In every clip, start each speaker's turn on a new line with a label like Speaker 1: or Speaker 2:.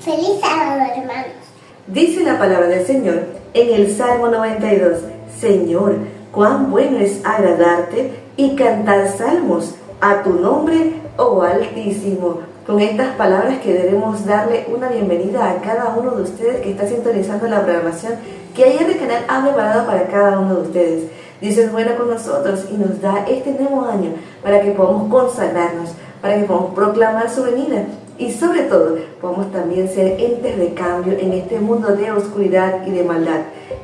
Speaker 1: Feliz sábado, hermanos.
Speaker 2: Dice la palabra del Señor en el Salmo 92: Señor, cuán bueno es agradarte y cantar salmos a tu nombre, oh Altísimo. Con estas palabras queremos darle una bienvenida a cada uno de ustedes que está sintonizando la programación que ayer el canal ha preparado para cada uno de ustedes. Dios es bueno con nosotros y nos da este nuevo año para que podamos consagrarnos, para que podamos proclamar su venida y sobre todo podamos también ser entes de cambio en este mundo de oscuridad y de maldad.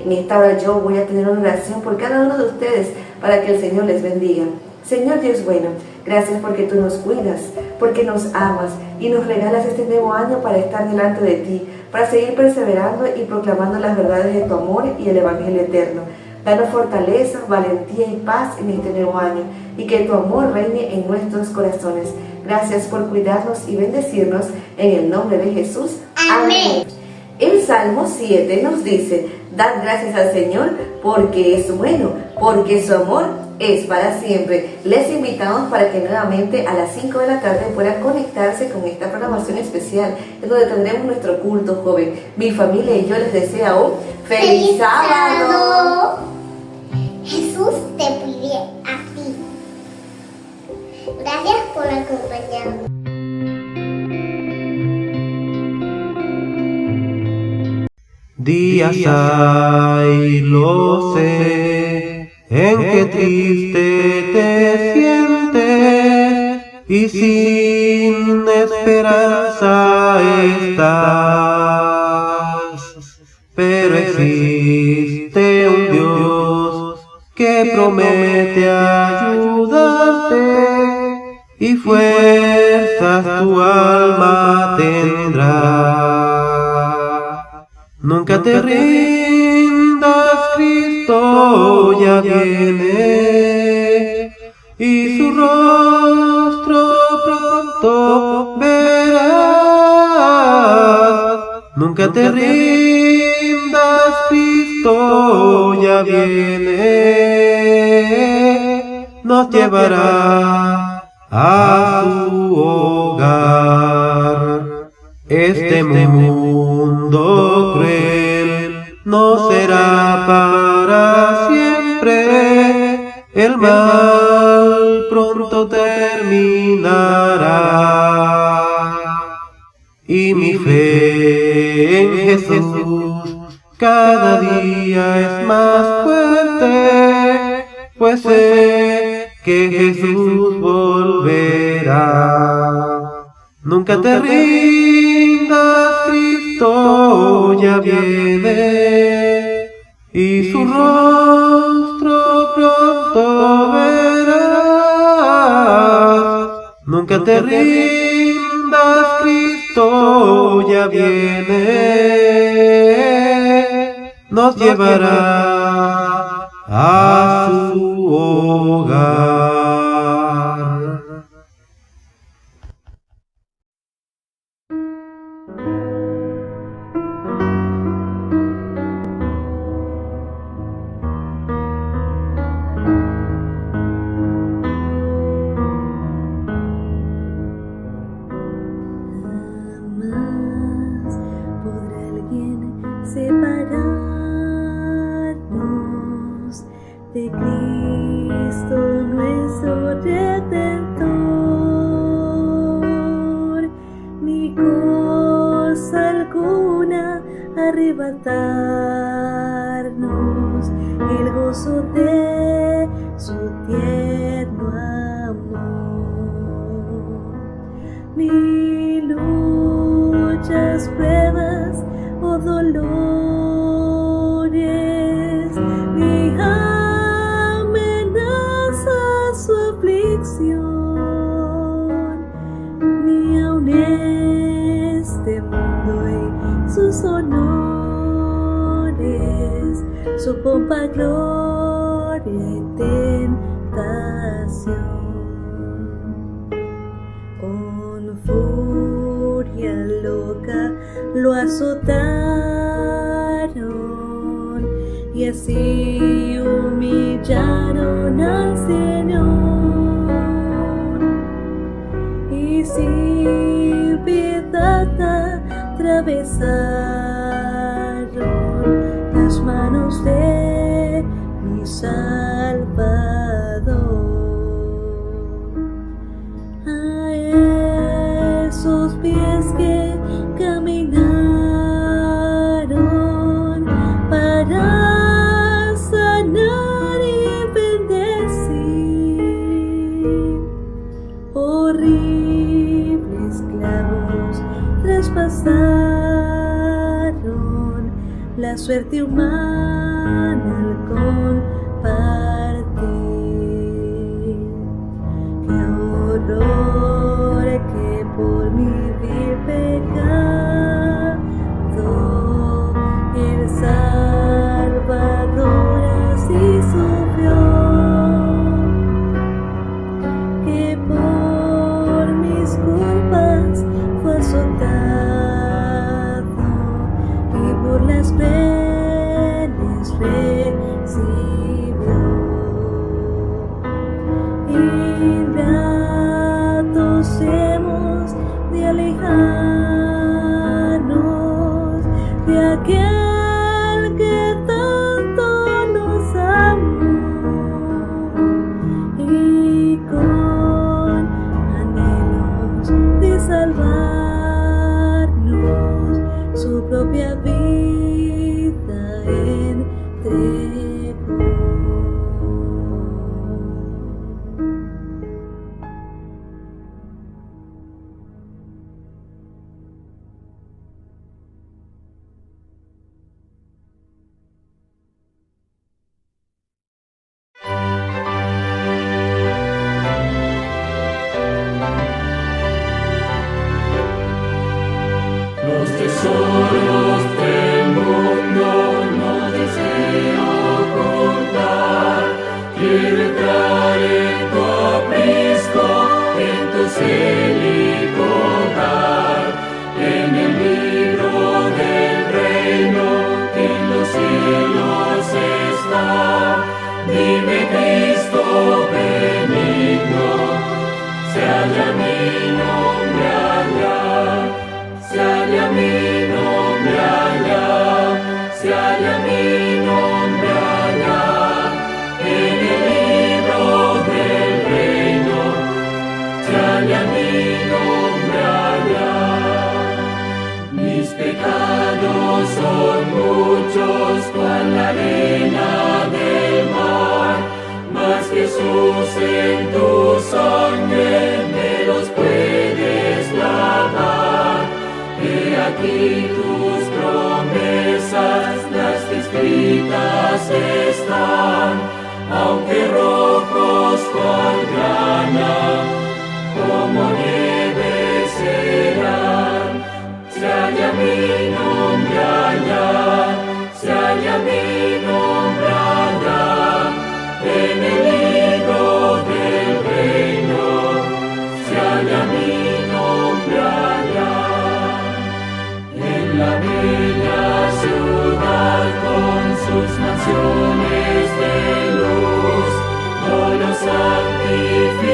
Speaker 2: En esta hora yo voy a tener una oración por cada uno de ustedes para que el Señor les bendiga. Señor Dios bueno, gracias porque tú nos cuidas, porque nos amas y nos regalas este nuevo año para estar delante de ti, para seguir perseverando y proclamando las verdades de tu amor y el Evangelio eterno. Danos fortaleza, valentía y paz en este nuevo año y que tu amor reine en nuestros corazones. Gracias por cuidarnos y bendecirnos en el nombre de Jesús.
Speaker 1: Amén.
Speaker 2: El Salmo 7 nos dice: dad gracias al Señor porque es bueno, porque su amor es para siempre. Les invitamos para que nuevamente a las 5 de la tarde puedan conectarse con esta programación especial en donde tendremos nuestro culto joven. Mi familia y yo les deseo un ¡Feliz sábado!
Speaker 1: Jesús te pide a ti. Gracias por acompañarnos.
Speaker 3: Días hay, lo sé, en que triste te sientes y sin esperanza estás. Pero existe un Dios que promete ayudarte y fuerzas tu alma tendrá. Nunca te rindas, Cristo ya viene y su rostro pronto verás. Nunca te rindas, Cristo ya viene, nos llevará a su hogar. Este mundo cruel no será para siempre, el mal pronto terminará. Y mi fe en Jesús cada día es más fuerte, pues sé que Jesús volverá. Nunca te rindas, Cristo ya viene y su rostro pronto verás. Nunca te rindas, Cristo ya viene, nos llevará a su hogar.
Speaker 4: Separarnos de Cristo nuestro Redentor, ni cosa alguna arrebatarnos el gozo de su tierno amor. Ni luchas, pruebas o dolores, ni amenaza su aflicción, ni aun este mundo y sus honores, su pompa, gloria y tentación. Con furia loca lo azotaron y así humillaron al Señor, y sin piedad besaron las manos de mi Salvador. A esos pies que caminaron para sanar y bendecir, horribles clavos traspasaron la suerte humana al compartir. Qué horror que por mi vil pecado el Salvador así sufrió, que por mis culpas fue azotado y por las penas recibió. Ingratos hemos de alejarnos de aquel que tanto nos amó y con anhelos de salvarnos su propia vida entregó.
Speaker 5: Los tesoros del mundo no deseo ocultar. Quiero entrar en tu aprisco, en tu célico hogar, en el libro del reino que en los cielos está. Dime, Cristo benigno, se halla mi nombre allá. Se halla mi nombre allá, se halla mi nombre allá, en el libro del reino, se halla mi nombre allá. Mis pecados son muchos, cual la arena del mar, mas Jesús en tu sangre me los puedes lavar. He aquí tus promesas, las que escritas están, aunque rojos cual grana, como nieve serán. Se halla mi nombre allá, se halla mi nombre allá, en el libro del reino, se halla mi nombre allá. En la bella ciudad con sus mansiones de luz, no los santifica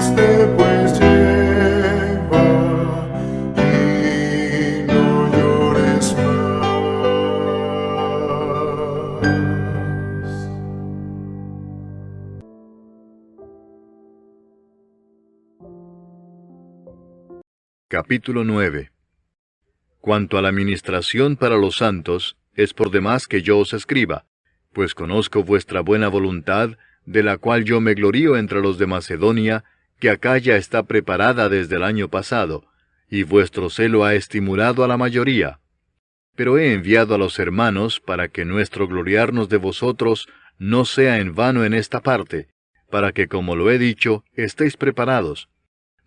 Speaker 6: triste, pues lleva y no llores más.
Speaker 7: Capítulo 9. Cuanto a la ministración para los santos, es por demás que yo os escriba, pues conozco vuestra buena voluntad, de la cual yo me glorío entre los de Macedonia, que Acaya está preparada desde el año pasado, y vuestro celo ha estimulado a la mayoría. Pero he enviado a los hermanos para que nuestro gloriarnos de vosotros no sea en vano en esta parte, para que, como lo he dicho, estéis preparados.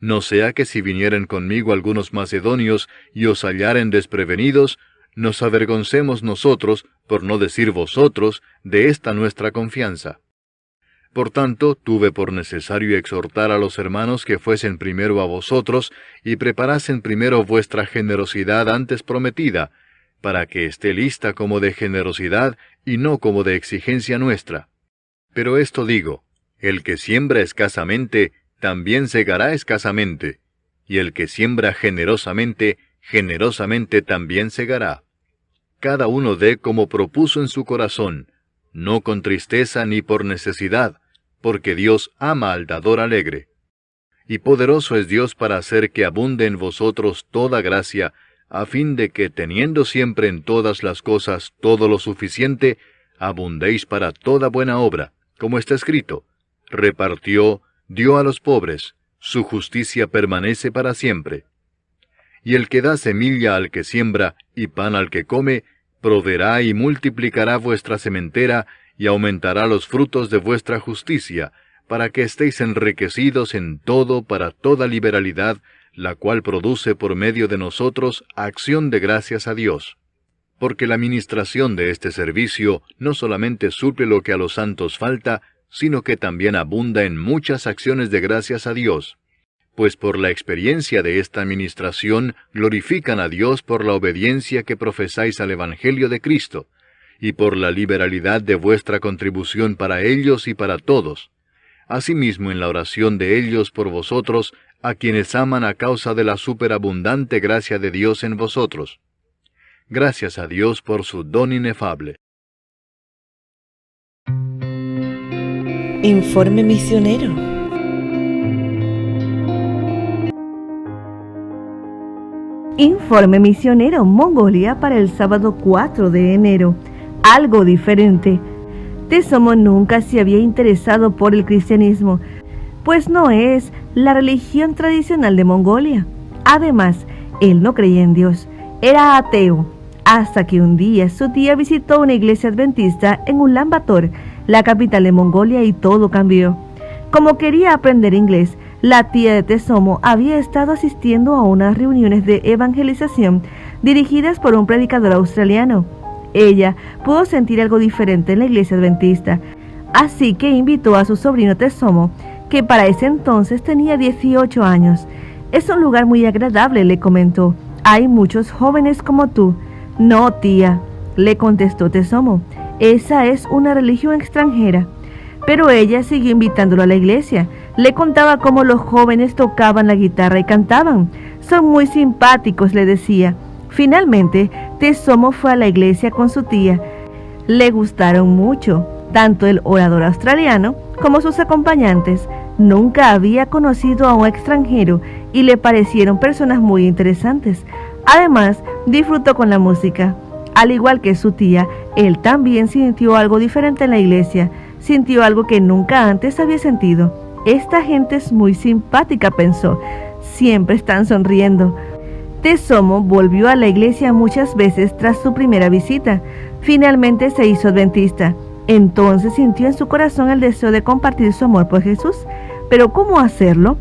Speaker 7: No sea que si vinieren conmigo algunos macedonios y os hallaren desprevenidos, nos avergoncemos nosotros, por no decir vosotros, de esta nuestra confianza. Por tanto, tuve por necesario exhortar a los hermanos que fuesen primero a vosotros y preparasen primero vuestra generosidad antes prometida, para que esté lista como de generosidad y no como de exigencia nuestra. Pero esto digo, el que siembra escasamente, también segará escasamente, y el que siembra generosamente, generosamente también segará. Cada uno dé como propuso en su corazón, no con tristeza ni por necesidad, porque Dios ama al dador alegre. Y poderoso es Dios para hacer que abunde en vosotros toda gracia, a fin de que, teniendo siempre en todas las cosas todo lo suficiente, abundéis para toda buena obra, como está escrito, repartió, dio a los pobres, su justicia permanece para siempre. Y el que da semilla al que siembra y pan al que come, proveerá y multiplicará vuestra sementera y aumentará los frutos de vuestra justicia, para que estéis enriquecidos en todo para toda liberalidad, la cual produce por medio de nosotros acción de gracias a Dios. Porque la ministración de este servicio no solamente suple lo que a los santos falta, sino que también abunda en muchas acciones de gracias a Dios. Pues por la experiencia de esta ministración glorifican a Dios por la obediencia que profesáis al Evangelio de Cristo, y por la liberalidad de vuestra contribución para ellos y para todos. Asimismo en la oración de ellos por vosotros, a quienes aman a causa de la superabundante gracia de Dios en vosotros. Gracias a Dios por su don inefable.
Speaker 8: Informe misionero.
Speaker 9: Informe misionero Mongolia para el sábado 4 de enero. Algo diferente. Tesomo nunca se había interesado por el cristianismo, pues no es la religión tradicional de Mongolia. Además, él no creía en Dios, era ateo, hasta que un día su tía visitó una iglesia adventista en Ulan Bator, la capital de Mongolia, y todo cambió. Como quería aprender inglés, la tía de Tesomo había estado asistiendo a unas reuniones de evangelización dirigidas por un predicador australiano. Ella pudo sentir algo diferente en la iglesia adventista, así que invitó a su sobrino Tesomo, que para ese entonces tenía 18 años. Es un lugar muy agradable, le comentó. Hay muchos jóvenes como tú. No, tía, le contestó Tesomo. Esa es una religión extranjera. Pero ella siguió invitándolo a la iglesia. Le contaba cómo los jóvenes tocaban la guitarra y cantaban. Son muy simpáticos, le decía. Finalmente, Tesomo fue a la iglesia con su tía. Le gustaron mucho, tanto el orador australiano como sus acompañantes. Nunca había conocido a un extranjero y le parecieron personas muy interesantes. Además, disfrutó con la música. Al igual que su tía, él también sintió algo diferente en la iglesia. Sintió algo que nunca antes había sentido. Esta gente es muy simpática, pensó. Siempre están sonriendo. Tesomo volvió a la iglesia muchas veces tras su primera visita. Finalmente se hizo adventista. Entonces sintió en su corazón el deseo de compartir su amor por Jesús. ¿Pero cómo hacerlo?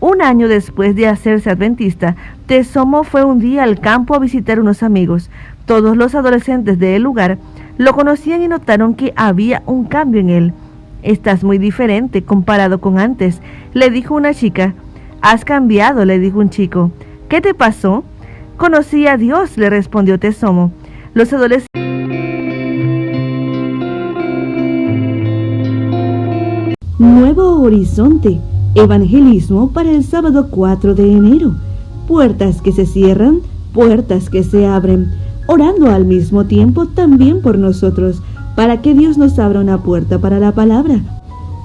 Speaker 9: Un año después de hacerse adventista, Tesomo fue un día al campo a visitar unos amigos. Todos los adolescentes del lugar lo conocían y notaron que había un cambio en él. «Estás muy diferente comparado con antes», le dijo una chica. «Has cambiado», le dijo un chico. «¿Qué te pasó?» «Conocí a Dios», le respondió Tesomo. Los adolescentes.
Speaker 4: Nuevo horizonte.
Speaker 9: Evangelismo para el sábado 4 de enero. Puertas que se cierran, puertas que se abren. Orando al mismo tiempo también por nosotros, para que Dios nos abra una puerta para la palabra,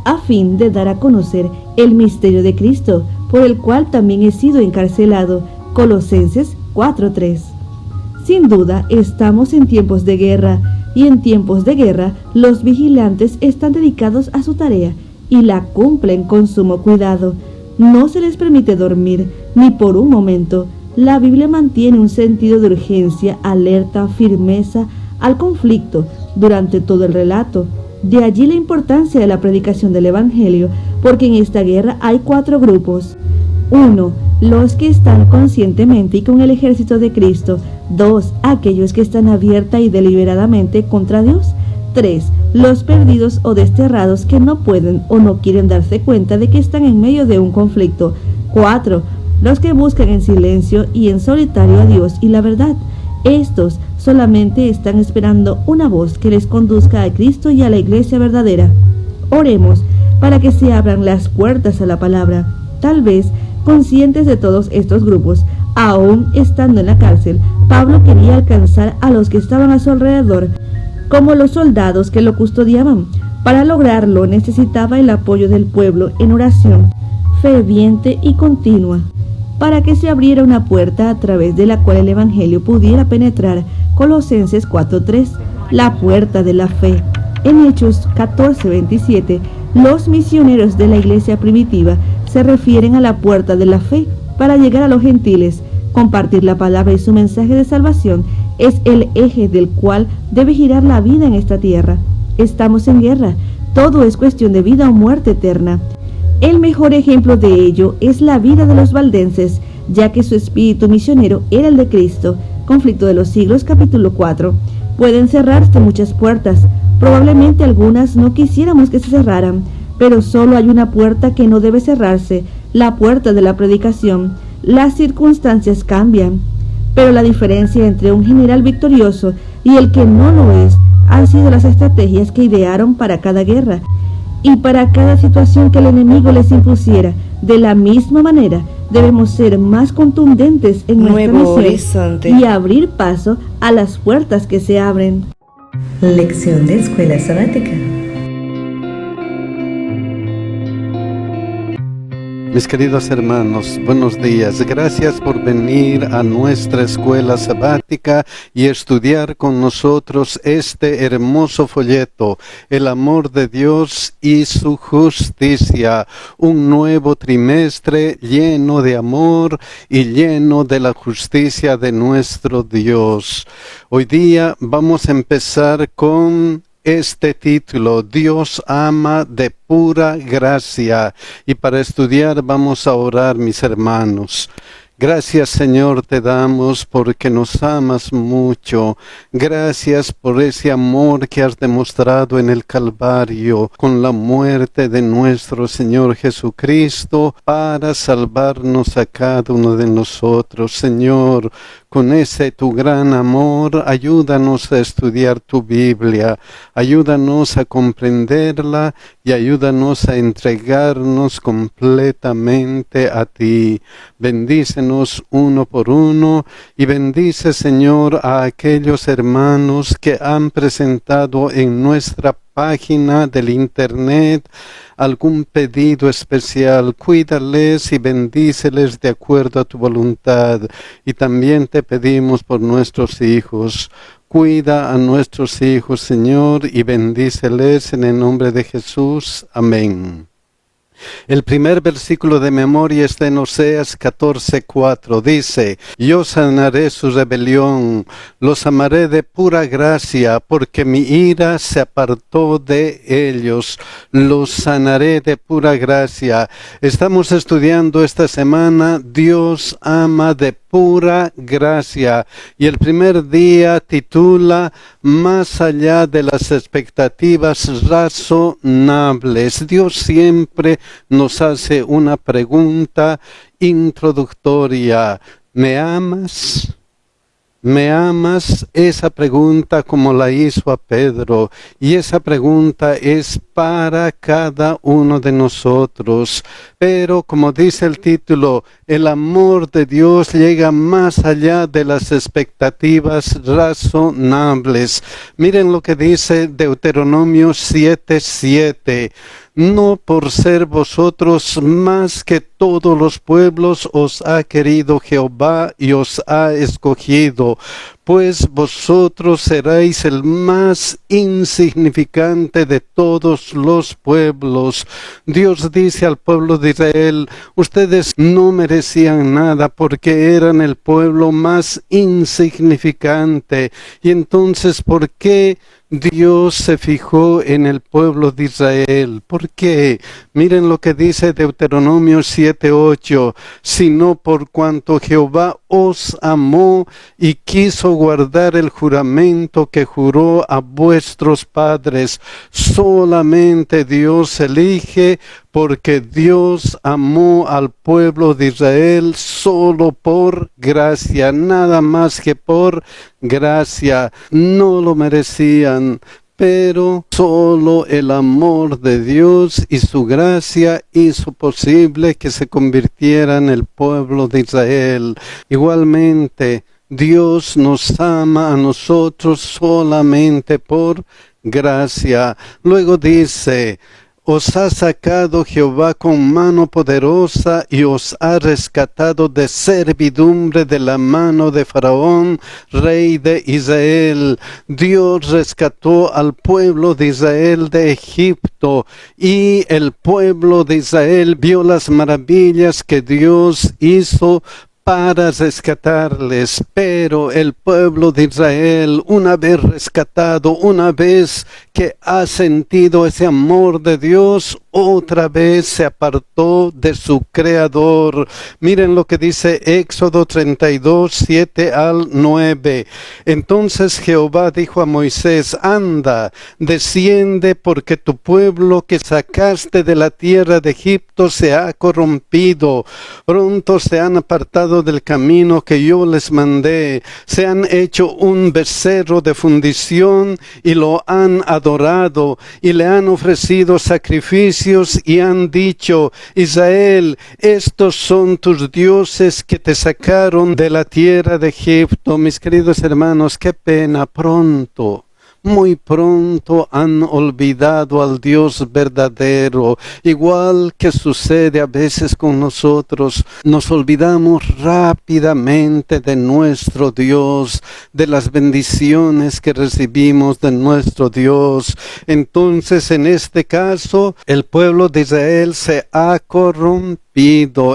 Speaker 9: a fin de dar a conocer el misterio de Cristo, por el cual también he sido encarcelado. Colosenses 4:3. Sin duda, estamos en tiempos de guerra, y en tiempos de guerra, los vigilantes están dedicados a su tarea y la cumplen con sumo cuidado. No se les permite dormir, ni por un momento. La Biblia mantiene un sentido de urgencia, alerta, firmeza al conflicto durante todo el relato. De allí la importancia de la predicación del Evangelio, porque en esta guerra hay 4 grupos. 1. Los que están conscientemente y con el ejército de Cristo. 2. Aquellos que están abierta y deliberadamente contra Dios. 3. Los perdidos o desterrados que no pueden o no quieren darse cuenta de que están en medio de un conflicto. 4. Los que buscan en silencio y en solitario a Dios y la verdad. Estos solamente están esperando una voz que les conduzca a Cristo y a la iglesia verdadera. Oremos para que se abran las puertas a la palabra. Tal vez, conscientes de todos estos grupos, aún estando en la cárcel, Pablo quería alcanzar a los que estaban a su alrededor, como los soldados que lo custodiaban. Para lograrlo necesitaba el apoyo del pueblo en oración ferviente y continua, para que se abriera una puerta a través de la cual el Evangelio pudiera penetrar. Colosenses 4:3, la puerta de la fe. En Hechos 14:27, los misioneros de la iglesia primitiva se refieren a la puerta de la fe para llegar a los gentiles. Compartir la palabra y su mensaje de salvación es el eje del cual debe girar la vida en esta tierra. Estamos en guerra, todo es cuestión de vida o muerte eterna. El mejor ejemplo de ello es la vida de los valdenses, ya que su espíritu misionero era el de Cristo. Conflicto de los siglos, capítulo 4. Pueden cerrarse muchas puertas, probablemente algunas no quisiéramos que se cerraran, pero solo hay una puerta que no debe cerrarse, la puerta de la predicación. Las circunstancias cambian, pero la diferencia entre un general victorioso y el que no lo es han sido las estrategias que idearon para cada guerra y para cada situación que el enemigo les impusiera. De la misma manera, debemos ser más contundentes en nuestra
Speaker 2: Nuevo
Speaker 9: misión
Speaker 2: horizonte.
Speaker 9: y abrir paso a las puertas que se abren.
Speaker 2: Lección de Escuela Sabática.
Speaker 3: Mis queridos hermanos, buenos días. Gracias por venir a nuestra escuela sabática y estudiar con nosotros este hermoso folleto, El amor de Dios y su justicia. Un nuevo trimestre lleno de amor y lleno de la justicia de nuestro Dios. Hoy día vamos a empezar con este título, Dios ama de pura gracia. Y para estudiar vamos a orar, mis hermanos. Gracias, Señor, te damos porque nos amas mucho. Gracias por ese amor que has demostrado en el Calvario con la muerte de nuestro Señor Jesucristo para salvarnos a cada uno de nosotros. Señor, con ese tu gran amor, ayúdanos a estudiar tu Biblia, ayúdanos a comprenderla y ayúdanos a entregarnos completamente a ti. Bendícenos uno por uno y bendice, Señor, a aquellos hermanos que han presentado en nuestra página del internet algún pedido especial. Cuídales y bendíceles de acuerdo a tu voluntad. Y también te pedimos por nuestros hijos. Cuida a nuestros hijos, Señor, y bendíceles en el nombre de Jesús. Amén. El primer versículo de memoria está en Oseas 14:4. Dice: Yo sanaré su rebelión, los amaré de pura gracia, porque mi ira se apartó de ellos. Los sanaré de pura gracia. Estamos estudiando esta semana Dios ama de pura gracia, y el primer día titula Más allá de las expectativas razonables. Dios siempre nos hace una pregunta introductoria: ¿me amas? ¿Me amas? Esa pregunta como la hizo a Pedro, y esa pregunta es para cada uno de nosotros. Pero como dice el título, el amor de Dios llega más allá de las expectativas razonables. Miren lo que dice Deuteronomio 7:7. No por ser vosotros más que todos los pueblos os ha querido Jehová y os ha escogido, pues vosotros seréis el más insignificante de todos los pueblos. Dios dice al pueblo de Israel, ustedes no merecían nada porque eran el pueblo más insignificante. Y entonces, ¿por qué Dios se fijó en el pueblo de Israel? ¿Por qué? Miren lo que dice Deuteronomio 7:8, sino por cuanto Jehová os amó y quiso guardar el juramento que juró a vuestros padres. Solamente Dios elige, porque Dios amó al pueblo de Israel solo por gracia, nada más que por gracia. No lo merecían, pero solo el amor de Dios y su gracia hizo posible que se convirtiera en el pueblo de Israel. Igualmente, Dios nos ama a nosotros solamente por gracia. Luego dice, os ha sacado Jehová con mano poderosa y os ha rescatado de servidumbre de la mano de Faraón, rey de Israel. Dios rescató al pueblo de Israel de Egipto, y el pueblo de Israel vio las maravillas que Dios hizo para rescatarles. Pero el pueblo de Israel, una vez rescatado, una vez que ha sentido ese amor de Dios, otra vez se apartó de su Creador. Miren lo que dice Éxodo 32, 7 al 9. Entonces Jehová dijo a Moisés, anda, desciende, porque tu pueblo que sacaste de la tierra de Egipto se ha corrompido. Pronto se han apartado del camino que yo les mandé. Se han hecho un becerro de fundición y lo han adorado, y le han ofrecido sacrificios y han dicho, Israel, estos son tus dioses que te sacaron de la tierra de Egipto. Mis queridos hermanos, qué pena, muy pronto han olvidado al Dios verdadero, igual que sucede a veces con nosotros. Nos olvidamos rápidamente de nuestro Dios, de las bendiciones que recibimos de nuestro Dios. Entonces, en este caso, el pueblo de Israel se ha corrompido.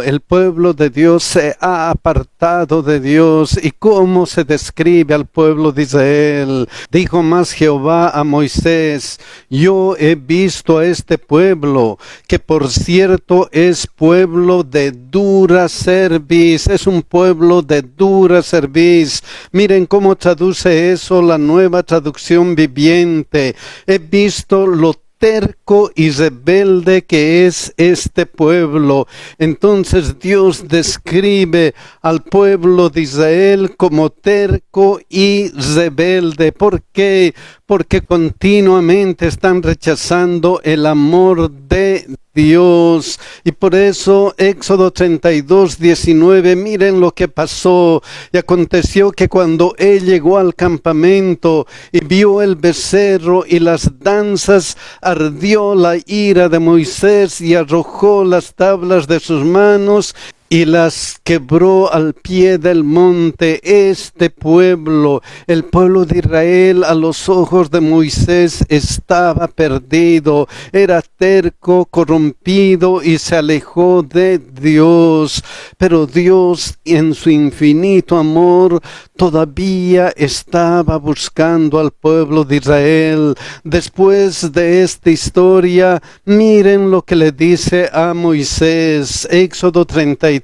Speaker 3: El pueblo de Dios se ha apartado de Dios. ¿Y cómo se describe al pueblo de Israel? Dijo más Jehová a Moisés, yo he visto a este pueblo, que por cierto es pueblo de dura cerviz, es un pueblo de dura cerviz. Miren cómo traduce eso la Nueva Traducción Viviente. He visto lo terco y rebelde que es este pueblo. Entonces Dios describe al pueblo de Israel como terco y rebelde. ¿Por qué? Porque continuamente están rechazando el amor de Dios. Y por eso Éxodo 32, 19, miren lo que pasó. Y aconteció que cuando él llegó al campamento y vio el becerro y las danzas, ardió la ira de Moisés y arrojó las tablas de sus manos y las quebró al pie del monte. Este pueblo, el pueblo de Israel, a los ojos de Moisés estaba perdido, era terco, corrompido y se alejó de Dios. Pero Dios, en su infinito amor, todavía estaba buscando al pueblo de Israel. Después de esta historia, miren lo que le dice a Moisés, Éxodo 33,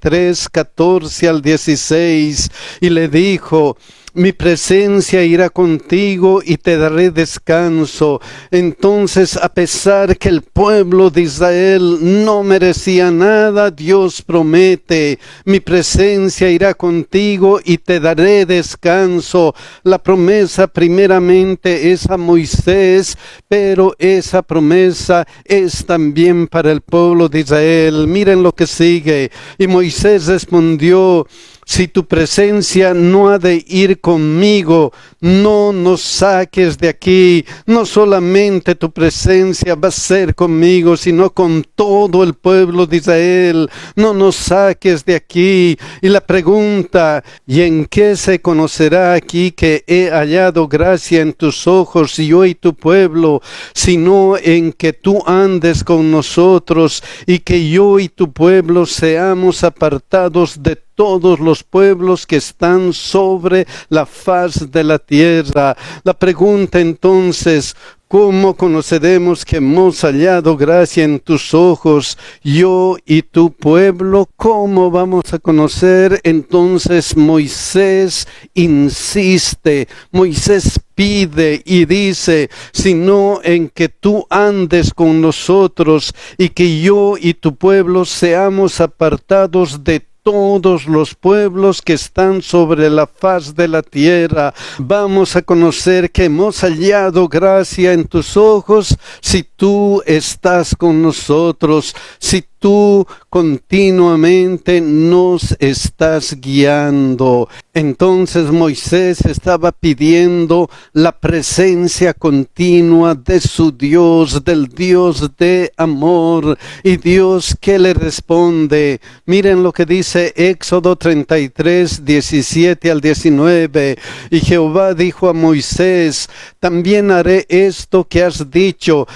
Speaker 3: 14 al 16, y le dijo, mi presencia irá contigo y te daré descanso. Entonces, a pesar que el pueblo de Israel no merecía nada, Dios promete, mi presencia irá contigo y te daré descanso. La promesa primeramente es a Moisés, pero esa promesa es también para el pueblo de Israel. Miren lo que sigue. Y Moisés respondió: si tu presencia no ha de ir conmigo, no nos saques de aquí. No solamente tu presencia va a ser conmigo, sino con todo el pueblo de Israel. No nos saques de aquí. Y la pregunta: ¿y en qué se conocerá aquí que he hallado gracia en tus ojos, yo y tu pueblo, sino en que tú andes con nosotros y que yo y tu pueblo seamos apartados de todos los pueblos que están sobre la faz de la tierra? La pregunta entonces: ¿cómo conoceremos que hemos hallado gracia en tus ojos, yo y tu pueblo? ¿Cómo vamos a conocer? Entonces Moisés insiste, Moisés pide y dice: sino en que tú andes con nosotros y que yo y tu pueblo seamos apartados de todos los pueblos que están sobre la faz de la tierra. Vamos a conocer que hemos hallado gracia en tus ojos si tú estás con nosotros, si tú continuamente nos estás guiando. Entonces Moisés estaba pidiendo la presencia continua de su Dios, del Dios de amor. Y Dios, ¿qué le responde? Miren lo que dice Éxodo 33, 17 al 19. Y Jehová dijo a Moisés: también haré esto que has dicho,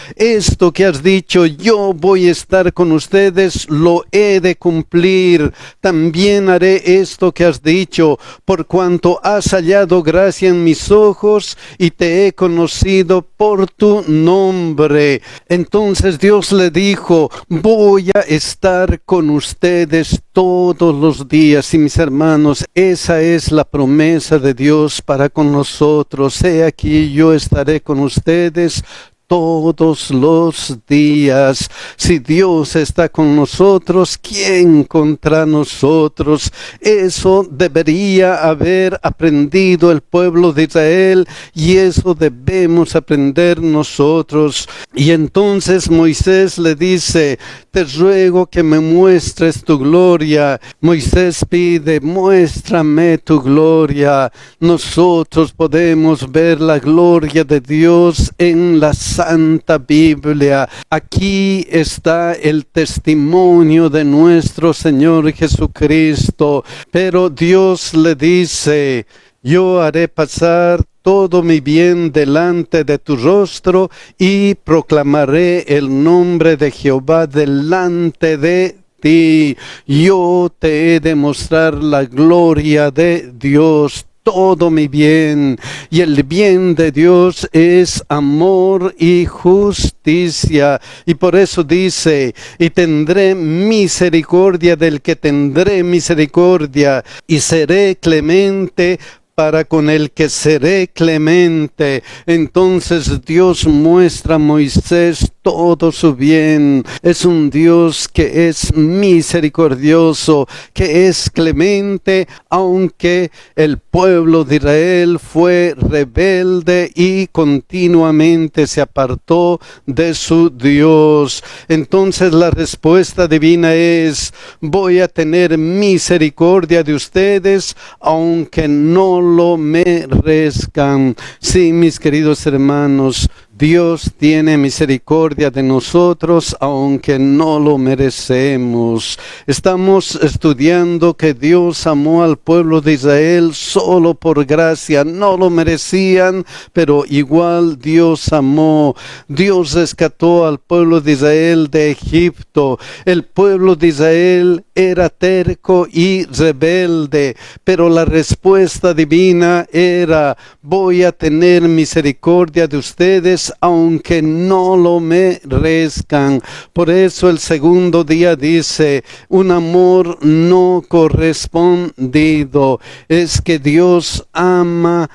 Speaker 3: yo voy a estar con ustedes, lo he de cumplir. También haré esto que has dicho, por cuanto has hallado gracia en mis ojos y te he conocido por tu nombre. Entonces Dios le dijo: voy a estar con ustedes todos los días. Y mis hermanos, esa es la promesa de Dios para con nosotros. He aquí, yo estaré con ustedes todos los días. Si Dios está con nosotros, ¿quién contra nosotros? Eso debería haber aprendido el pueblo de Israel y eso debemos aprender nosotros. Y entonces Moisés le dice: te ruego que me muestres tu gloria. Moisés pide: muéstrame tu gloria. Nosotros podemos ver la gloria de Dios en la Santa Biblia. Aquí está el testimonio de nuestro Señor Jesucristo. Pero Dios le dice: yo haré pasar todo mi bien delante de tu rostro y proclamaré el nombre de Jehová delante de ti. Yo te he de mostrar la gloria de Dios, todo mi bien. Y el bien de Dios es amor y justicia. Y por eso dice: y tendré misericordia del que tendré misericordia, y seré clemente para con el que seré clemente. Entonces Dios muestra a Moisés todo su bien. Es un Dios que es misericordioso, que es clemente, aunque el pueblo de Israel fue rebelde y continuamente se apartó de su Dios. Entonces la respuesta divina es: voy a tener misericordia de ustedes, aunque no lo merezcan. Sí, mis queridos hermanos, Dios tiene misericordia de nosotros aunque no lo merecemos. Estamos estudiando que Dios amó al pueblo de Israel solo por gracia. No lo merecían, pero igual Dios amó. Dios rescató al pueblo de Israel de Egipto. El pueblo de Israel era terco y rebelde, pero la respuesta divina era: voy a tener misericordia de ustedes Oseas, aunque no lo merezcan. Por eso el segundo día dice, un amor no correspondido. Es que Dios ama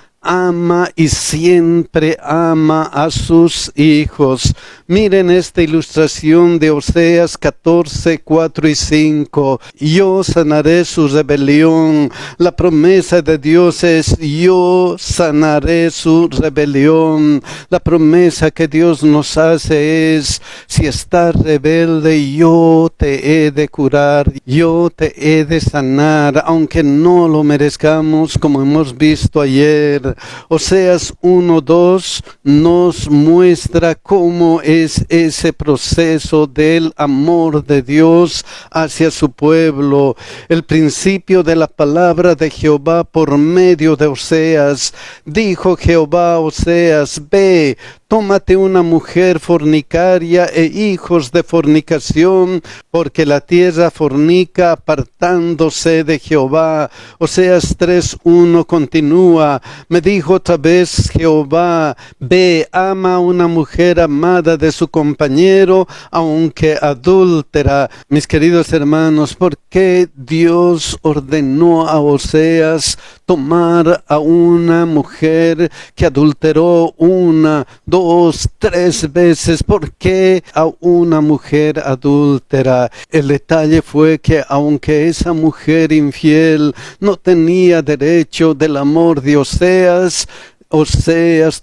Speaker 3: y siempre ama a sus hijos. Miren esta ilustración de Oseas 14, 4 y 5. Yo sanaré su rebelión. La promesa de Dios es, yo sanaré su rebelión. La promesa que Dios nos hace es, si estás rebelde, yo te he de curar, yo te he de sanar, aunque no lo merezcamos, como hemos visto ayer. Oseas 1:2 nos muestra cómo es ese proceso del amor de Dios hacia su pueblo. El principio de la palabra de Jehová por medio de Oseas. Dijo Jehová a Oseas, ve, tómate una mujer fornicaria e hijos de fornicación, porque la tierra fornica apartándose de Jehová. Oseas 3:1 continúa, me dijo otra vez Jehová, ve, ama a una mujer amada de su compañero, aunque adúltera. Mis queridos hermanos, ¿por qué Dios ordenó a Oseas tomar a una mujer que adulteró 1, 2, 3 veces? ¿Por qué a una mujer adúltera? El detalle fue que aunque esa mujer infiel no tenía derecho del amor de Oseas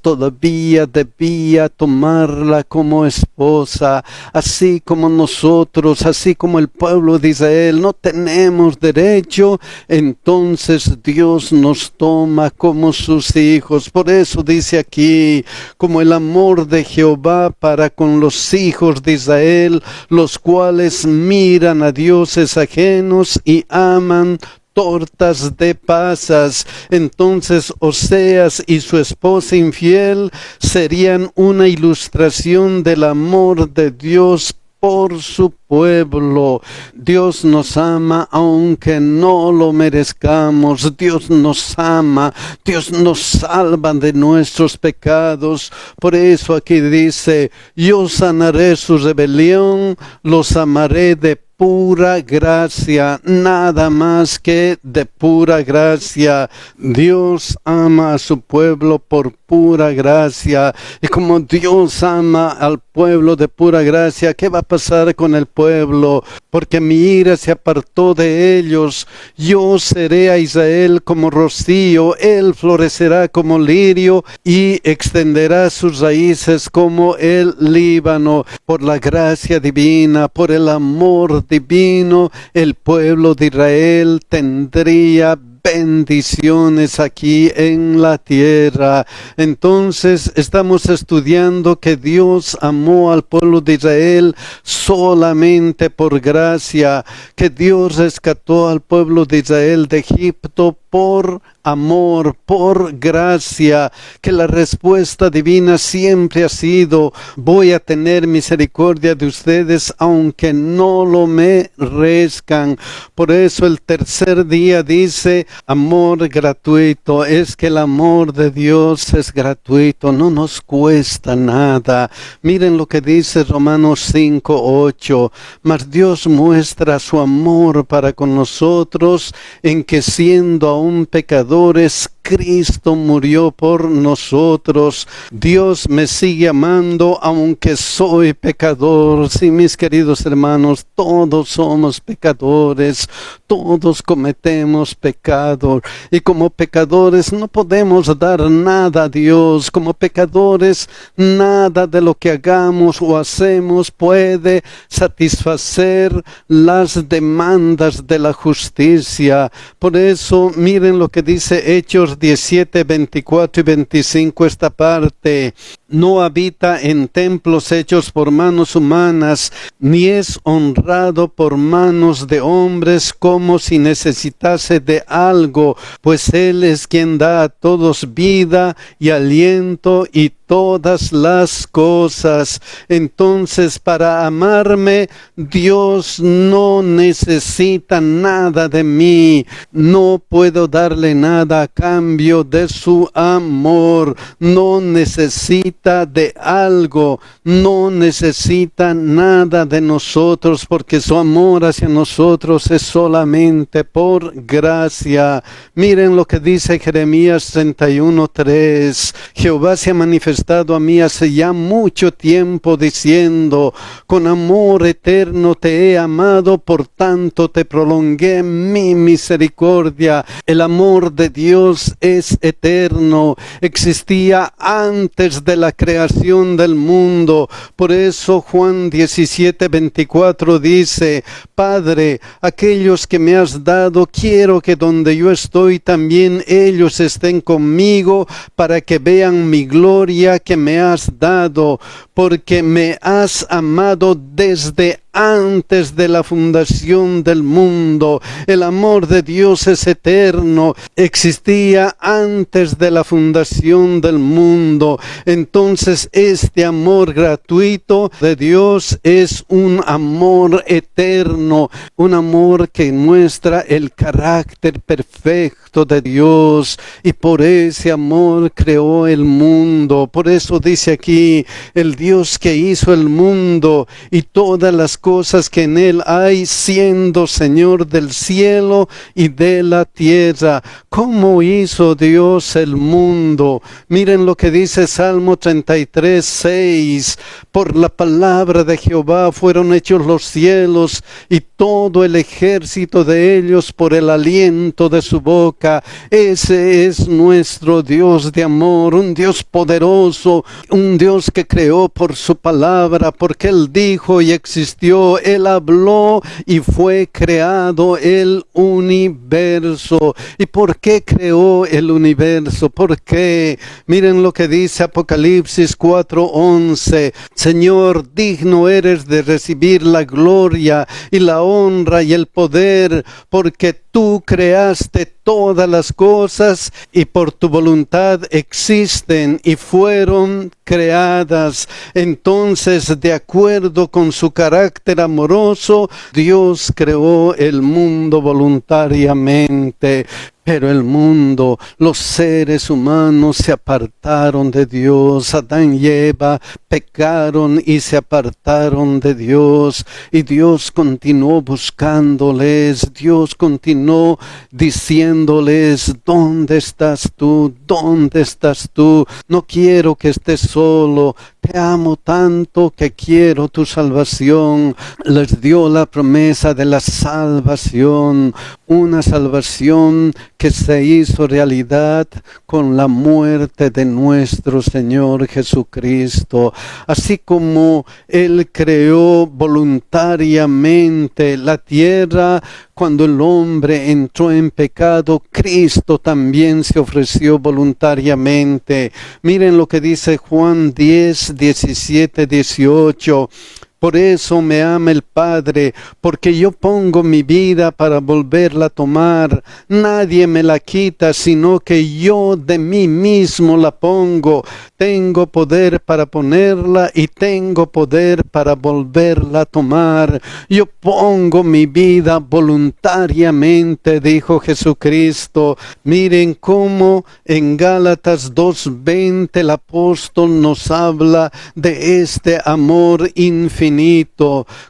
Speaker 3: todavía debía tomarla como esposa, así como nosotros, así como el pueblo de Israel no tenemos derecho, entonces Dios nos toma como sus hijos. Por eso dice aquí, como el amor de Jehová para con los hijos de Israel, los cuales miran a dioses ajenos y aman tortas de pasas. Entonces Oseas y su esposa infiel serían una ilustración del amor de Dios por su pueblo. Dios nos ama aunque no lo merezcamos. Dios nos ama. Dios nos salva de nuestros pecados. Por eso aquí dice, yo sanaré su rebelión, los amaré de pura gracia, nada más que de pura gracia. Dios ama a su pueblo por pura gracia. Y como Dios ama al pueblo de pura gracia, ¿qué va a pasar con el pueblo? Porque mi ira se apartó de ellos. Yo seré a Israel como rocío, él florecerá como lirio y extenderá sus raíces como el Líbano. Por la gracia divina, por el amor divino, el pueblo de Israel tendría bendiciones aquí en la tierra. Entonces estamos estudiando que Dios amó al pueblo de Israel solamente por gracia, que Dios rescató al pueblo de Israel de Egipto por amor, por gracia, que la respuesta divina siempre ha sido, voy a tener misericordia de ustedes aunque no lo merezcan. Por eso el tercer día dice, amor gratuito. Es que el amor de Dios es gratuito, no nos cuesta nada. Miren lo que dice Romanos 5:8, mas Dios muestra su amor para con nosotros en que siendo aún pecadores, Cristo murió por nosotros. Dios me sigue amando aunque soy pecador. Sí, mis queridos hermanos, todos somos pecadores, todos cometemos pecado. Y como pecadores no podemos dar nada a Dios. Como pecadores, nada de lo que hagamos o hacemos puede satisfacer las demandas de la justicia. Por eso, miren lo que dice Hechos 17, 24 y 25, esta parte. No habita en templos hechos por manos humanas, ni es honrado por manos de hombres como si necesitase de algo, pues Él es quien da a todos vida y aliento y todas las cosas. Entonces, para amarme, Dios no necesita nada de mí. No puedo darle nada a cambio de su amor. No necesita de algo. No necesita nada de nosotros, porque su amor hacia nosotros es solamente por gracia. Miren lo que dice Jeremías 31:3. Jehová se ha manifestado a mí hace ya mucho tiempo diciendo: con amor eterno te he amado, por tanto te prolongué mi misericordia. El amor de Dios es eterno, existía antes de la creación del mundo. Por eso Juan 17:24 dice: Padre, aquellos que me has dado, quiero que donde yo estoy también ellos estén conmigo, para que vean mi gloria que me has dado, porque me has amado desde antes de la fundación del mundo. El amor de Dios es eterno, existía antes de la fundación del mundo. Entonces este amor gratuito de Dios es un amor eterno, un amor que muestra el carácter perfecto de Dios, y por ese amor creó el mundo. Por eso dice aquí: el Dios que hizo el mundo y todas las cosas que en él hay, siendo Señor del cielo y de la tierra. ¿Cómo hizo Dios el mundo? Miren lo que dice Salmo 33:6. Por la palabra de Jehová fueron hechos los cielos, y todo el ejército de ellos por el aliento de su boca. Ese es nuestro Dios de amor, un Dios poderoso, un Dios que creó por su palabra, porque Él dijo y existió. Él habló y fue creado el universo. ¿Y por qué creó el universo? ¿Por qué? Miren lo que dice Apocalipsis 4:11. Señor, digno eres de recibir la gloria y la honra y el poder, porque tú creaste todas las cosas y por tu voluntad existen y fueron creadas. Entonces, de acuerdo con su carácter amoroso, Dios creó el mundo voluntariamente. Pero el mundo, los seres humanos se apartaron de Dios. Adán y Eva pecaron y se apartaron de Dios. Y Dios continuó buscándoles. Dios continuó diciéndoles: ¿dónde estás tú? ¿Dónde estás tú? No quiero que estés solo. Te amo tanto que quiero tu salvación. Les dio la promesa de la salvación, una salvación que se hizo realidad con la muerte de nuestro Señor Jesucristo. Así como Él creó voluntariamente la tierra, cuando el hombre entró en pecado, Cristo también se ofreció voluntariamente. Miren lo que dice Juan 10:17-18. Por eso me ama el Padre, porque yo pongo mi vida para volverla a tomar. Nadie me la quita, sino que yo de mí mismo la pongo. Tengo poder para ponerla y tengo poder para volverla a tomar. Yo pongo mi vida voluntariamente, dijo Jesucristo. Miren cómo en Gálatas 2:20 el apóstol nos habla de este amor infinito.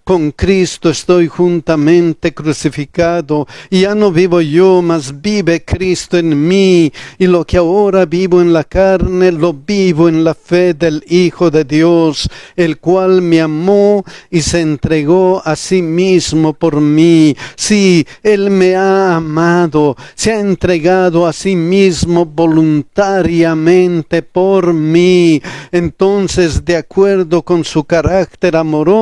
Speaker 3: Con Cristo estoy juntamente crucificado, y ya no vivo yo, mas vive Cristo en mí, y lo que ahora vivo en la carne, lo vivo en la fe del Hijo de Dios, el cual me amó y se entregó a sí mismo por mí. Sí, Él me ha amado, se ha entregado a sí mismo voluntariamente por mí. Entonces, de acuerdo con su carácter amoroso,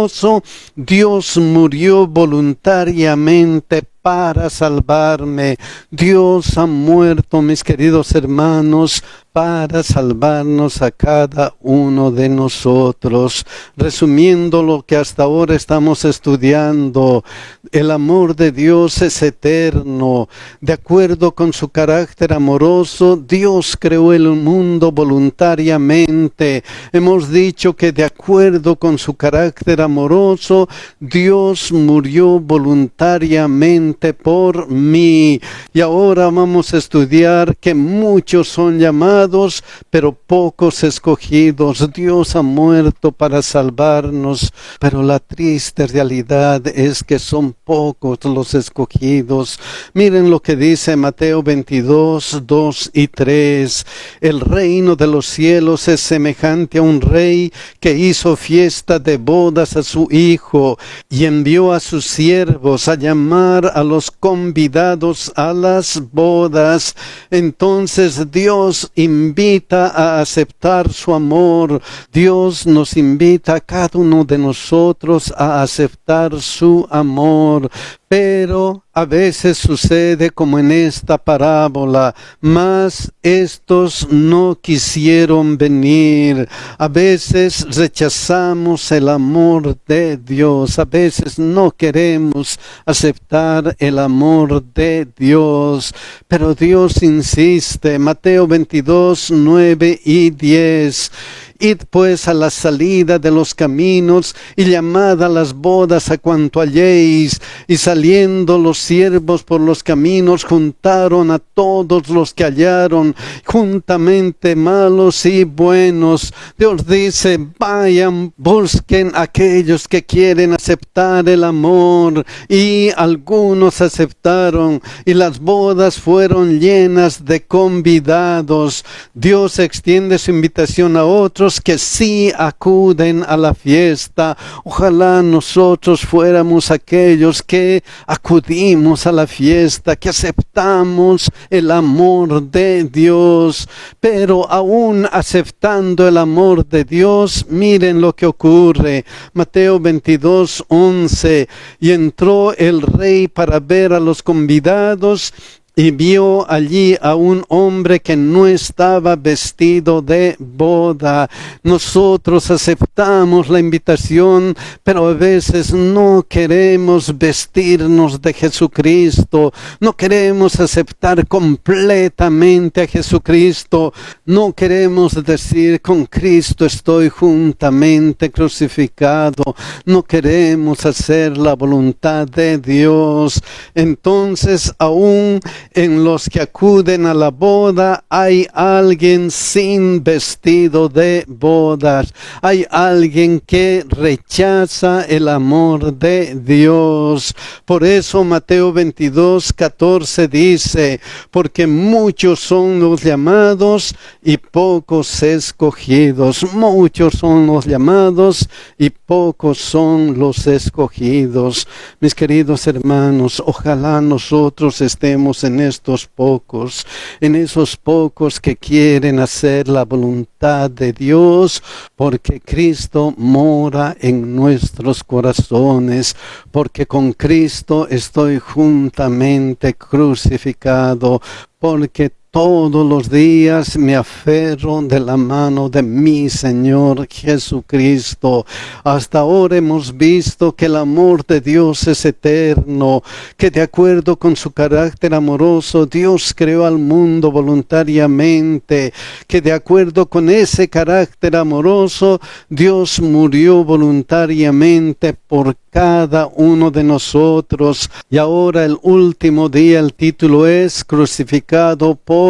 Speaker 3: Dios murió voluntariamente para salvarme. Dios ha muerto, mis queridos hermanos, para salvarnos a cada uno de nosotros. Resumiendo lo que hasta ahora estamos estudiando, el amor de Dios es eterno. De acuerdo con su carácter amoroso, Dios creó el mundo voluntariamente. Hemos dicho que de acuerdo con su carácter amoroso, Dios murió voluntariamente por mí. Y ahora vamos a estudiar que muchos son llamados, pero pocos escogidos. Dios ha muerto para salvarnos, pero la triste realidad es que son pocos los escogidos. Miren lo que dice Mateo 22, 2 y 3. El reino de los cielos es semejante a un rey que hizo fiesta de bodas a su hijo y envió a sus siervos a llamar a los convidados a las bodas. Entonces Dios invita a aceptar su amor. Dios nos invita a cada uno de nosotros a aceptar su amor. Pero a veces sucede como en esta parábola, mas estos no quisieron venir. A veces rechazamos el amor de Dios, a veces no queremos aceptar el amor de Dios, pero Dios insiste. Mateo 22, 9 y 10. Id pues a la salida de los caminos y llamad a las bodas a cuanto halléis. Y saliendo los siervos por los caminos juntaron a todos los que hallaron, juntamente malos y buenos. Dios dice, vayan, busquen a aquellos que quieren aceptar el amor. Y algunos aceptaron y las bodas fueron llenas de convidados. Dios extiende su invitación a otros que sí acuden a la fiesta. Ojalá nosotros fuéramos aquellos que acudimos a la fiesta, que aceptamos el amor de Dios. Pero aún aceptando el amor de Dios, miren lo que ocurre. Mateo 22, 11. Y entró el rey para ver a los convidados, y vio allí a un hombre que no estaba vestido de boda. Nosotros aceptamos la invitación, pero a veces no queremos vestirnos de Jesucristo. No queremos aceptar completamente a Jesucristo. No queremos decir, con Cristo estoy juntamente crucificado. No queremos hacer la voluntad de Dios. Entonces, aún en los que acuden a la boda hay alguien sin vestido de bodas. Hay alguien que rechaza el amor de Dios. Por eso Mateo 22, 14 dice, porque muchos son los llamados y pocos escogidos. Muchos son los llamados y pocos son los escogidos. Mis queridos hermanos, ojalá nosotros estemos en estos pocos, en esos pocos que quieren hacer la voluntad de Dios, porque Cristo mora en nuestros corazones, porque con Cristo estoy juntamente crucificado, porque todos los días me aferro de la mano de mi Señor Jesucristo. Hasta ahora hemos visto que el amor de Dios es eterno, que de acuerdo con su carácter amoroso, Dios creó al mundo voluntariamente, que de acuerdo con ese carácter amoroso, Dios murió voluntariamente por cada uno de nosotros. Y ahora el último día, el título es crucificado por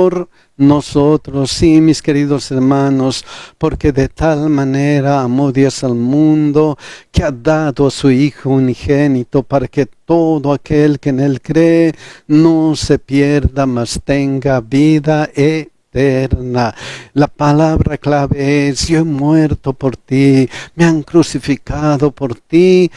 Speaker 3: nosotros. Sí, mis queridos hermanos, porque de tal manera amó Dios al mundo que ha dado a su Hijo unigénito para que todo aquel que en él cree no se pierda, mas tenga vida eterna. La palabra clave es: yo he muerto por ti, me han crucificado por ti,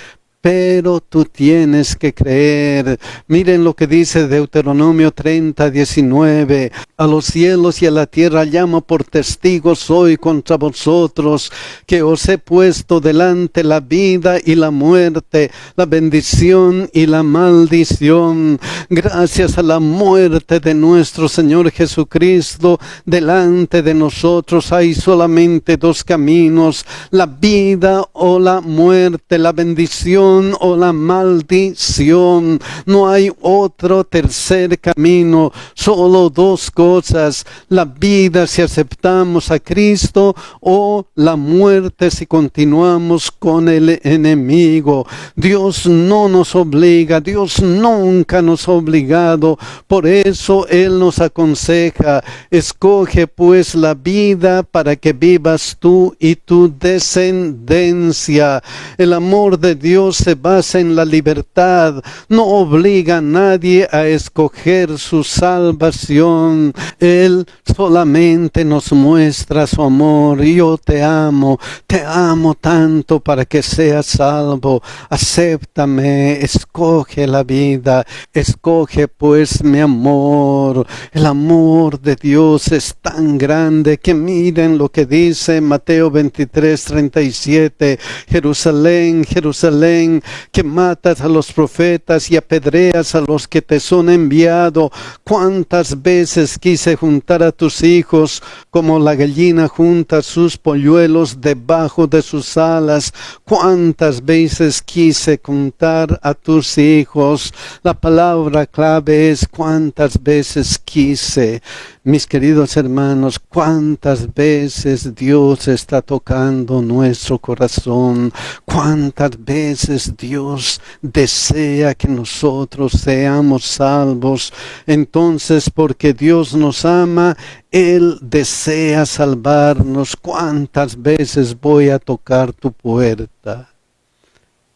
Speaker 3: pero tú tienes que creer. Miren lo que dice Deuteronomio 30:19. A los cielos y a la tierra llamo por testigos hoy contra vosotros, que os he puesto delante la vida y la muerte, la bendición y la maldición. Gracias a la muerte de nuestro Señor Jesucristo, delante de nosotros hay solamente dos caminos: la vida o la muerte, la bendición o la maldición. No hay otro tercer camino, solo dos cosas: la vida si aceptamos a Cristo, o la muerte si continuamos con el enemigo. Dios no nos obliga, Dios nunca nos ha obligado, por eso Él nos aconseja: escoge pues la vida para que vivas tú y tu descendencia. El amor de Dios se basa en la libertad, no obliga a nadie a escoger su salvación. Él solamente nos muestra su amor. Yo te amo tanto para que seas salvo. Acéptame, escoge la vida, escoge pues mi amor. El amor de Dios es tan grande que miren lo que dice Mateo 23:37. Jerusalén, Jerusalén, que matas a los profetas y apedreas a los que te son enviados. Cuántas veces quise juntar a tus hijos como la gallina junta sus polluelos debajo de sus alas. Cuántas veces quise juntar a tus hijos. La palabra clave es cuántas veces quise. Mis queridos hermanos, cuántas veces Dios está tocando nuestro corazón. Cuántas veces Dios desea que nosotros seamos salvos. Entonces, porque Dios nos ama, Él desea salvarnos. ¿Cuántas veces voy a tocar tu puerta?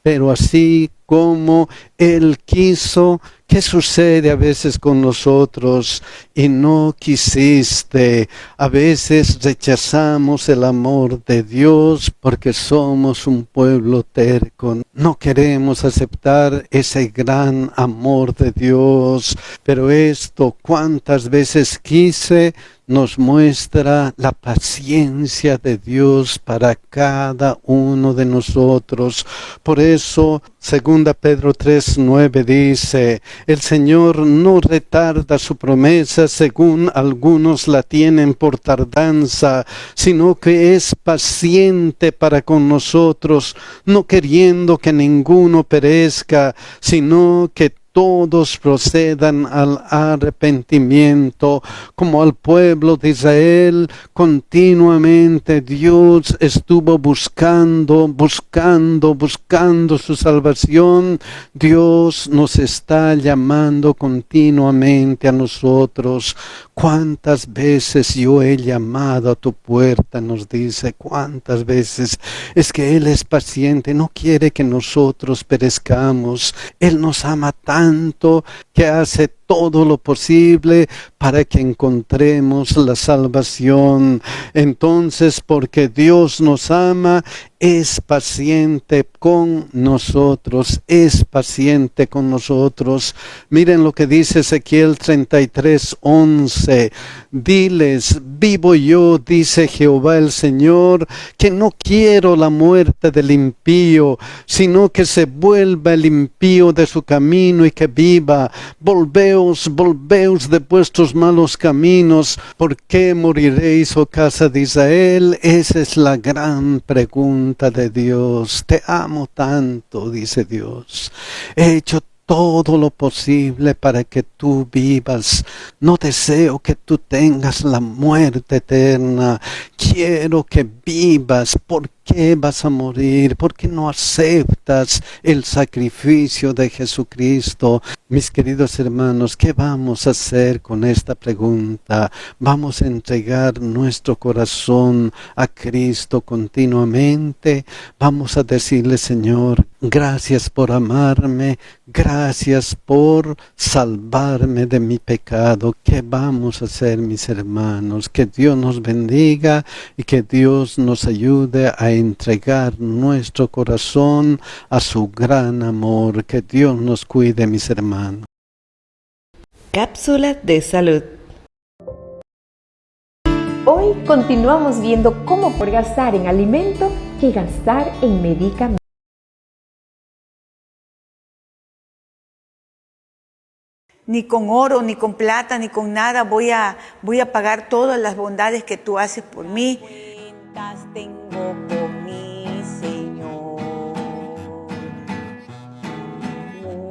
Speaker 3: Pero así como Él quiso, ¿qué sucede a veces con nosotros? Y no quisiste. A veces rechazamos el amor de Dios porque somos un pueblo terco. No queremos aceptar ese gran amor de Dios. Pero esto, ¿cuántas veces quise?, nos muestra la paciencia de Dios para cada uno de nosotros. Por eso, 2 Pedro 3:9 dice: el Señor no retarda su promesa, según algunos la tienen por tardanza, sino que es paciente para con nosotros, no queriendo que ninguno perezca, sino que todos procedan al arrepentimiento. Como al pueblo de Israel, continuamente Dios estuvo buscando su salvación. Dios nos está llamando continuamente a nosotros. ¿Cuántas veces yo he llamado a tu puerta?, nos dice. ¿Cuántas veces? Es que Él es paciente, no quiere que nosotros perezcamos. Él nos ama tanto que hace todo lo posible para que encontremos la salvación. Entonces, porque Dios nos ama, es paciente con nosotros, es paciente con nosotros. Miren lo que dice Ezequiel 33:11. Diles: vivo yo, dice Jehová el Señor, que no quiero la muerte del impío, sino que se vuelva el impío de su camino y que viva. Volveos de vuestros malos caminos. ¿Por qué moriréis, oh casa de Israel? Esa es la gran pregunta de Dios. Te amo tanto, dice Dios. He hecho todo lo posible para que tú vivas. No deseo que tú tengas la muerte eterna. Quiero que vivas. ¿Por qué vas a morir? ¿Por qué no aceptas el sacrificio de Jesucristo? Mis queridos hermanos, ¿qué vamos a hacer con esta pregunta? ¿Vamos a entregar nuestro corazón a Cristo continuamente? Vamos a decirle: Señor, Gracias por amarme, gracias por salvarme de mi pecado. ¿Qué vamos a hacer, mis hermanos? Que Dios nos bendiga y que Dios nos ayude a entregar nuestro corazón a su gran amor. Que Dios nos cuide, mis hermanos.
Speaker 9: Cápsula de salud.
Speaker 8: Hoy continuamos viendo cómo por gastar en alimento que gastar en medicamentos.
Speaker 10: Ni con oro, ni con plata, ni con nada voy a pagar todas las bondades que tú haces por mí. Cuentas tengo con mi Señor,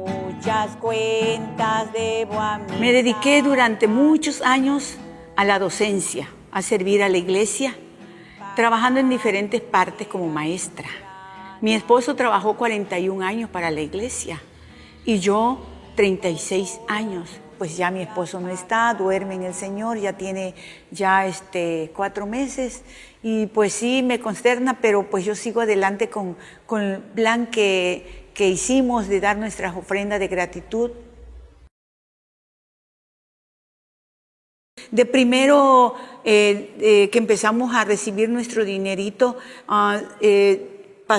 Speaker 10: muchas cuentas debo a mí. Me dediqué durante muchos años a la docencia, a servir a la iglesia, trabajando en diferentes partes como maestra. Mi esposo trabajó 41 años para la iglesia y yo 36 años. Pues ya mi esposo no está, duerme en el Señor, ya tiene 4 meses y pues sí me consterna, pero pues yo sigo adelante con el plan que hicimos de dar nuestras ofrendas de gratitud. De primero que empezamos a recibir nuestro dinerito,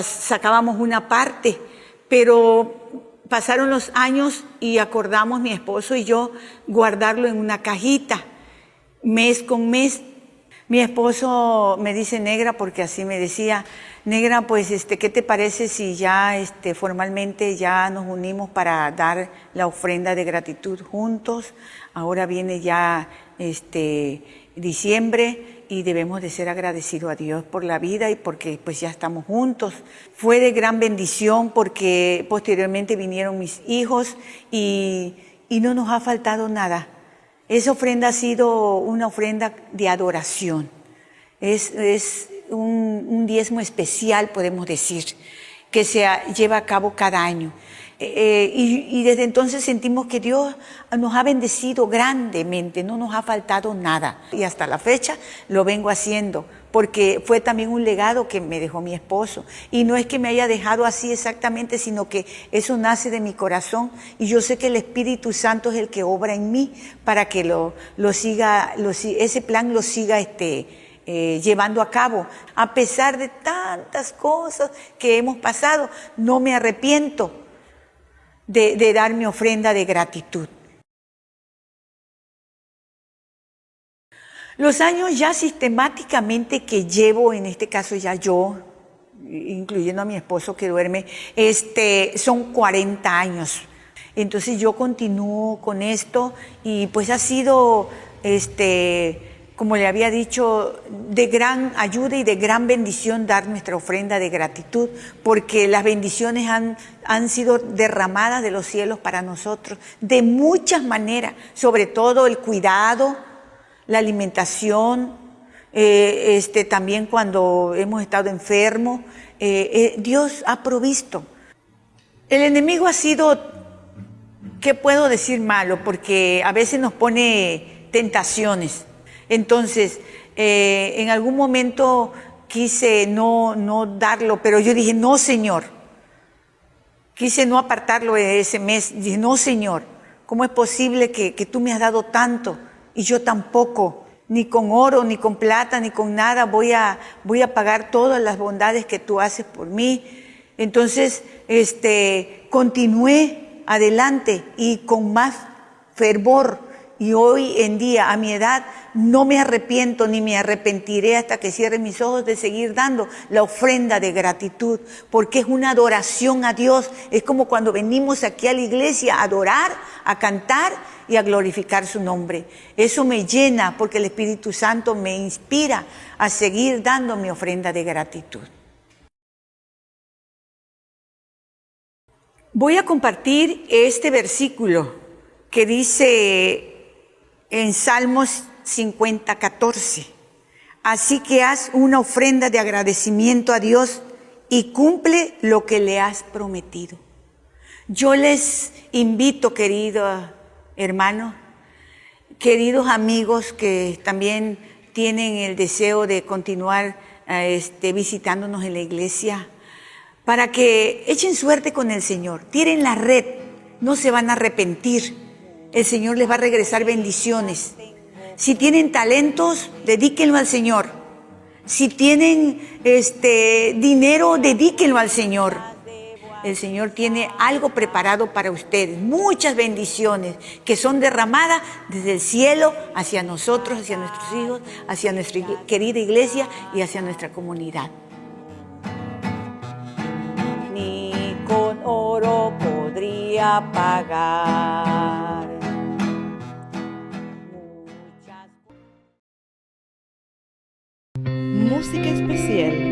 Speaker 10: sacábamos una parte, pero pasaron los años y acordamos mi esposo y yo guardarlo en una cajita, mes con mes. Mi esposo me dice, negra, porque así me decía, negra, pues ¿qué te parece si ya formalmente ya nos unimos para dar la ofrenda de gratitud juntos? Ahora viene ya diciembre y debemos de ser agradecidos a Dios por la vida y porque pues ya estamos juntos. Fue de gran bendición porque posteriormente vinieron mis hijos y no nos ha faltado nada. Esa ofrenda ha sido una ofrenda de adoración. Es un diezmo especial, podemos decir, que se lleva a cabo cada año. Y desde entonces sentimos que Dios nos ha bendecido grandemente, no nos ha faltado nada. Y hasta la fecha lo vengo haciendo, porque fue también un legado que me dejó mi esposo. Y no es que me haya dejado así exactamente, sino que eso nace de mi corazón. Y yo sé que el Espíritu Santo es el que obra en mí para que ese plan lo siga llevando a cabo. A pesar de tantas cosas que hemos pasado, no me arrepiento de dar mi ofrenda de gratitud. Los años ya sistemáticamente que llevo, en este caso ya yo, incluyendo a mi esposo que duerme, son 40 años. Entonces yo continúo con esto y pues ha sido, como le había dicho, de gran ayuda y de gran bendición dar nuestra ofrenda de gratitud, porque las bendiciones han sido derramadas de los cielos para nosotros, de muchas maneras, sobre todo el cuidado, la alimentación, también cuando hemos estado enfermos, Dios ha provisto. El enemigo ha sido, ¿qué puedo decir malo? Porque a veces nos pone tentaciones. Entonces, en algún momento quise no darlo, pero yo dije, no, Señor. Quise no apartarlo ese mes. Dije, no, Señor, ¿cómo es posible que tú me has dado tanto y yo tampoco? Ni con oro, ni con plata, ni con nada voy a pagar todas las bondades que tú haces por mí. Entonces, continué adelante y con más fervor. Y hoy en día, a mi edad, no me arrepiento ni me arrepentiré hasta que cierre mis ojos de seguir dando la ofrenda de gratitud, porque es una adoración a Dios. Es como cuando venimos aquí a la iglesia a adorar, a cantar y a glorificar su nombre. Eso me llena porque el Espíritu Santo me inspira a seguir dando mi ofrenda de gratitud. Voy a compartir este versículo que dice en Salmos 50:14. Así que haz una ofrenda de agradecimiento a Dios y cumple lo que le has prometido. Yo les invito, queridos hermanos, queridos amigos que también tienen el deseo de continuar visitándonos en la iglesia, para que echen suerte con el Señor. Tiren la red, no se van a arrepentir. El Señor les va a regresar bendiciones. Si tienen talentos, dedíquenlo al Señor. Si tienen dinero, dedíquenlo al Señor. El Señor tiene algo preparado para ustedes, muchas bendiciones que son derramadas desde el cielo hacia nosotros, hacia nuestros hijos, hacia nuestra querida iglesia y hacia nuestra comunidad. Ni con oro podría pagar.
Speaker 9: Música especial.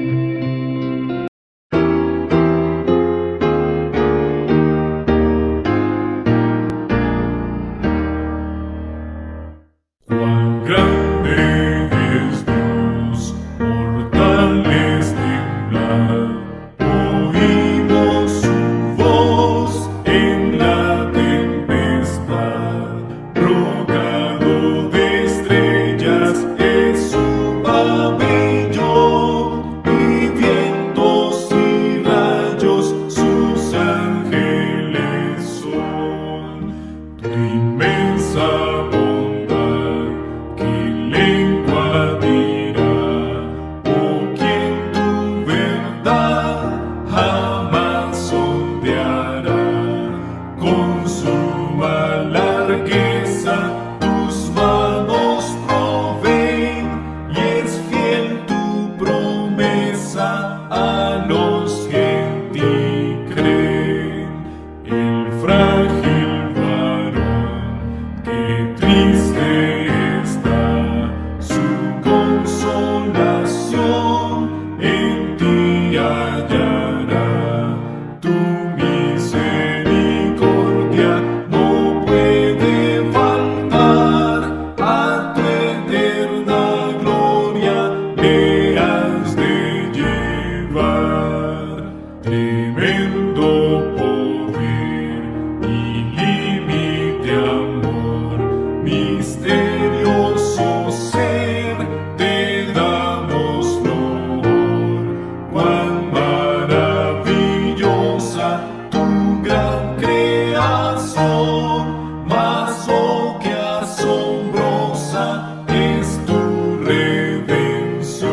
Speaker 6: Cuán grande es Dios, mortales temblar. Oímos su voz en la tempestad. Rocado de estrellas es su pabellón, y vientos y rayos sus ángeles son. Tu inmensa lengua dirá, o quien tu verdad jamás sondeará. Con suma largueza tus manos proveen, y es fiel tu promesa a los que en ti creen. El frágil varón que triste consolación en ti hallará. Tu misericordia no puede faltar, a tu eterna gloria le has de llevar. Tremendo poder, ilímite amor, misterioso ser, te damos loor. Cuán maravillosa tu gran creación, mas oh que asombrosa es tu redención.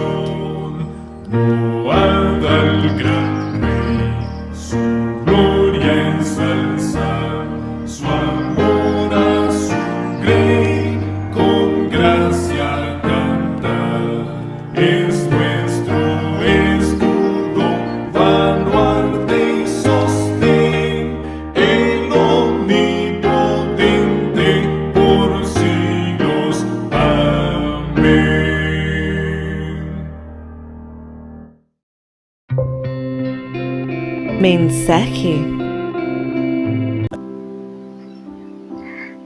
Speaker 6: Load al gran Rey, su gloria ensalzar, su amor a su grey con gracia cantar. Es nuestro escudo, baluarte y sostén, el omnipotente por siglos. Amén.
Speaker 9: Mensaje.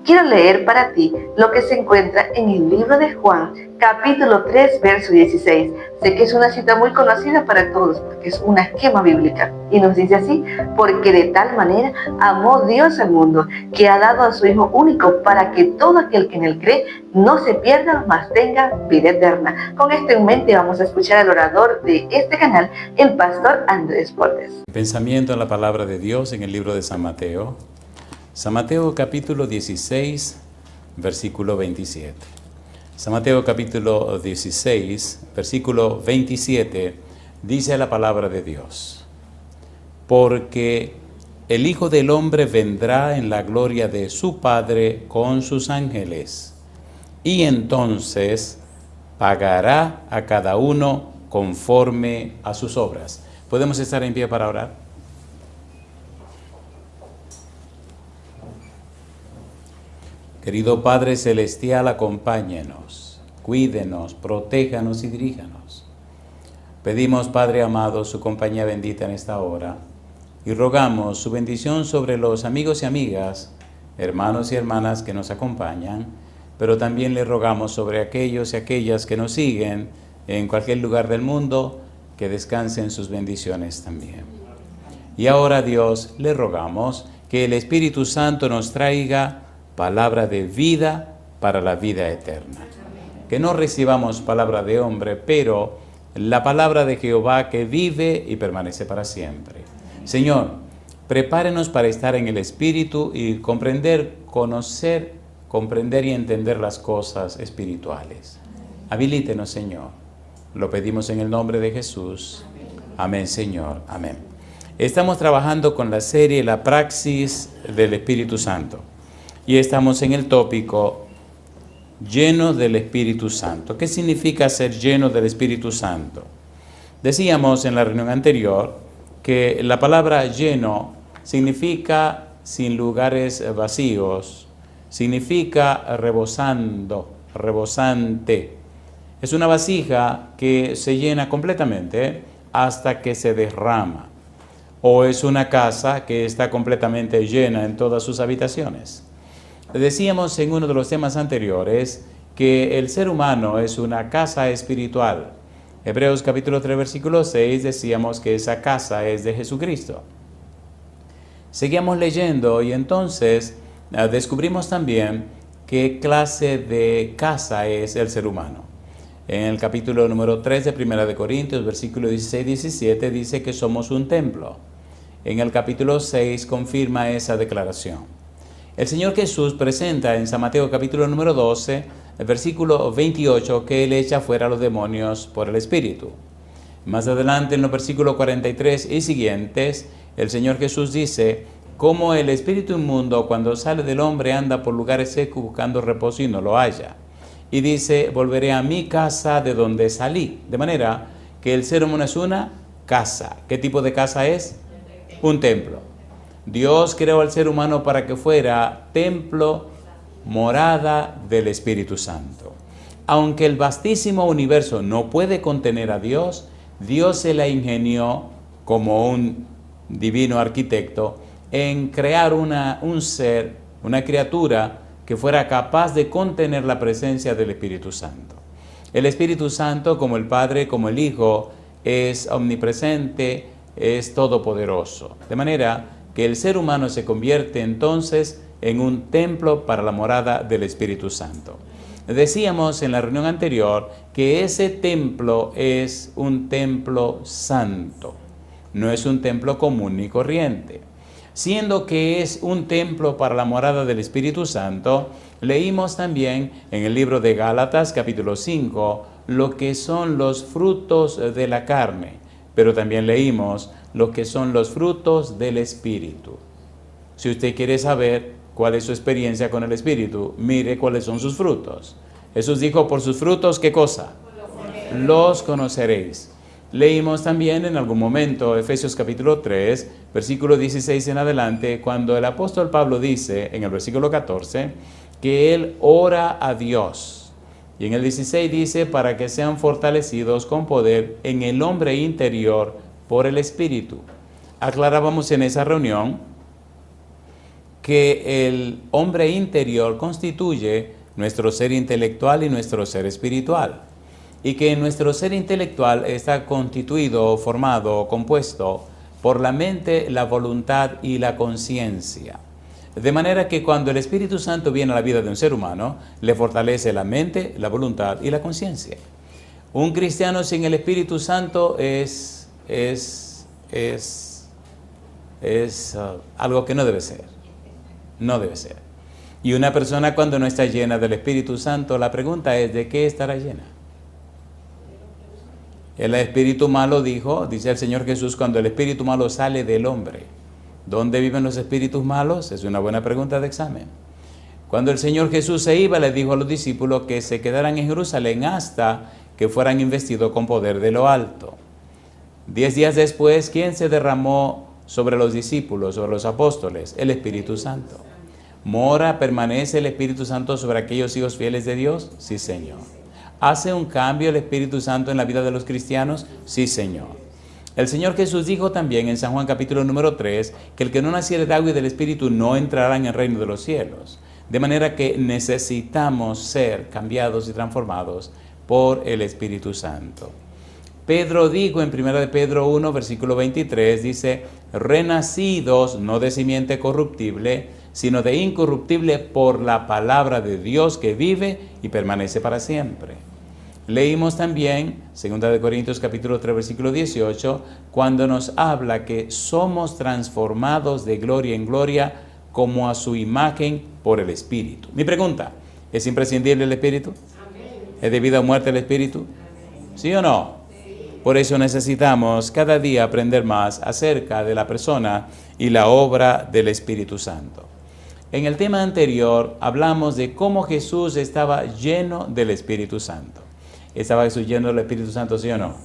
Speaker 2: Quiero leer para ti lo que se encuentra en el libro de Juan, capítulo 3, verso 16. Sé que es una cita muy conocida para todos, porque es una esquema bíblica. Y nos dice así: porque de tal manera amó Dios al mundo, que ha dado a su Hijo único, para que todo aquel que en él cree no se pierda, mas tenga vida eterna. Con esto en mente vamos a escuchar al orador de este canal, el pastor Andrés Portes.
Speaker 11: Pensamiento en la palabra de Dios en el libro de San Mateo. San Mateo capítulo 16, versículo 27. San Mateo capítulo 16, versículo 27, dice la palabra de Dios: porque el Hijo del Hombre vendrá en la gloria de su Padre con sus ángeles, y entonces pagará a cada uno conforme a sus obras. ¿Podemos estar en pie para orar? Querido Padre Celestial, acompáñenos, cuídenos, protéjanos y diríjanos. Pedimos, Padre amado, su compañía bendita en esta hora y rogamos su bendición sobre los amigos y amigas, hermanos y hermanas que nos acompañan, pero también le rogamos sobre aquellos y aquellas que nos siguen en cualquier lugar del mundo, que descansen sus bendiciones también. Y ahora, Dios, le rogamos que el Espíritu Santo nos traiga palabra de vida para la vida eterna. Que no recibamos palabra de hombre, pero la palabra de Jehová que vive y permanece para siempre. Señor, prepárenos para estar en el Espíritu y comprender, conocer, comprender y entender las cosas espirituales. Habilítenos, Señor. Lo pedimos en el nombre de Jesús. Amén, Señor. Amén. Estamos trabajando con la serie La Praxis del Espíritu Santo. Y estamos en el tópico lleno del Espíritu Santo. ¿Qué significa ser lleno del Espíritu Santo? Decíamos en la reunión anterior que la palabra lleno significa sin lugares vacíos, significa rebosando, rebosante. Es una vasija que se llena completamente hasta que se derrama. O es una casa que está completamente llena en todas sus habitaciones. Decíamos en uno de los temas anteriores que el ser humano es una casa espiritual. Hebreos capítulo 3 versículo 6 decíamos que esa casa es de Jesucristo. Seguíamos leyendo y entonces descubrimos también qué clase de casa es el ser humano. En el capítulo número 3 de 1 de Corintios, versículo 16-17, dice que somos un templo. En el capítulo 6 confirma esa declaración. El Señor Jesús presenta en San Mateo capítulo número 12, el versículo 28, que Él echa fuera a los demonios por el Espíritu. Más adelante en los versículos 43 y siguientes, el Señor Jesús dice, como el espíritu inmundo cuando sale del hombre anda por lugares secos buscando reposo y no lo halla. Y dice, volveré a mi casa de donde salí. De manera que el ser humano es una casa. ¿Qué tipo de casa es? Un templo. Dios creó al ser humano para que fuera templo, morada del Espíritu Santo. Aunque el vastísimo universo no puede contener a Dios, Dios se la ingenió como un divino arquitecto en crear un ser, una criatura que fuera capaz de contener la presencia del Espíritu Santo. El Espíritu Santo, como el Padre, como el Hijo, es omnipresente, es todopoderoso. De manera que el ser humano se convierte entonces en un templo para la morada del Espíritu Santo. Decíamos en la reunión anterior que ese templo es un templo santo, no es un templo común ni corriente. Siendo que es un templo para la morada del Espíritu Santo, leímos también en el libro de Gálatas capítulo 5 lo que son los frutos de la carne, pero también leímos lo que son los frutos del Espíritu. Si usted quiere saber cuál es su experiencia con el Espíritu, mire cuáles son sus frutos. Jesús dijo, por sus frutos, ¿qué cosa? Los conoceréis. Leímos también en algún momento Efesios capítulo 3, versículo 16 en adelante, cuando el apóstol Pablo dice en el versículo 14 que él ora a Dios. Y en el 16 dice, para que sean fortalecidos con poder en el hombre interior por el Espíritu. Aclarábamos en esa reunión que el hombre interior constituye nuestro ser intelectual y nuestro ser espiritual. Y que nuestro ser intelectual está constituido, formado, compuesto por la mente, la voluntad y la conciencia. De manera que cuando el Espíritu Santo viene a la vida de un ser humano, le fortalece la mente, la voluntad y la conciencia. Un cristiano sin el Espíritu Santo es algo que no debe ser. No debe ser. Y una persona cuando no está llena del Espíritu Santo, la pregunta es, ¿de qué estará llena? El espíritu malo dice el Señor Jesús, cuando el espíritu malo sale del hombre. ¿Dónde viven los espíritus malos? Es una buena pregunta de examen. Cuando el Señor Jesús se iba, le dijo a los discípulos que se quedaran en Jerusalén hasta que fueran investidos con poder de lo alto. 10 días después, ¿quién se derramó sobre los discípulos, sobre los apóstoles? El Espíritu Santo. ¿Permanece el Espíritu Santo sobre aquellos hijos fieles de Dios? Sí, Señor. ¿Hace un cambio el Espíritu Santo en la vida de los cristianos? Sí, Señor. El Señor Jesús dijo también en San Juan capítulo número 3 que el que no naciere de agua y del Espíritu no entrará en el reino de los cielos. De manera que necesitamos ser cambiados y transformados por el Espíritu Santo. Pedro dijo en 1 de Pedro 1, versículo 23, dice, renacidos no de simiente corruptible, sino de incorruptible por la palabra de Dios que vive y permanece para siempre. Leímos también 2 Corintios capítulo 3 versículo 18, cuando nos habla que somos transformados de gloria en gloria como a su imagen por el Espíritu. Mi pregunta, ¿es imprescindible el Espíritu? ¿Es de vida o muerte el Espíritu? ¿Sí o no? Por eso necesitamos cada día aprender más acerca de la persona y la obra del Espíritu Santo. En el tema anterior hablamos de cómo Jesús estaba lleno del Espíritu Santo. ¿Estaba Jesús lleno del Espíritu Santo, sí o no?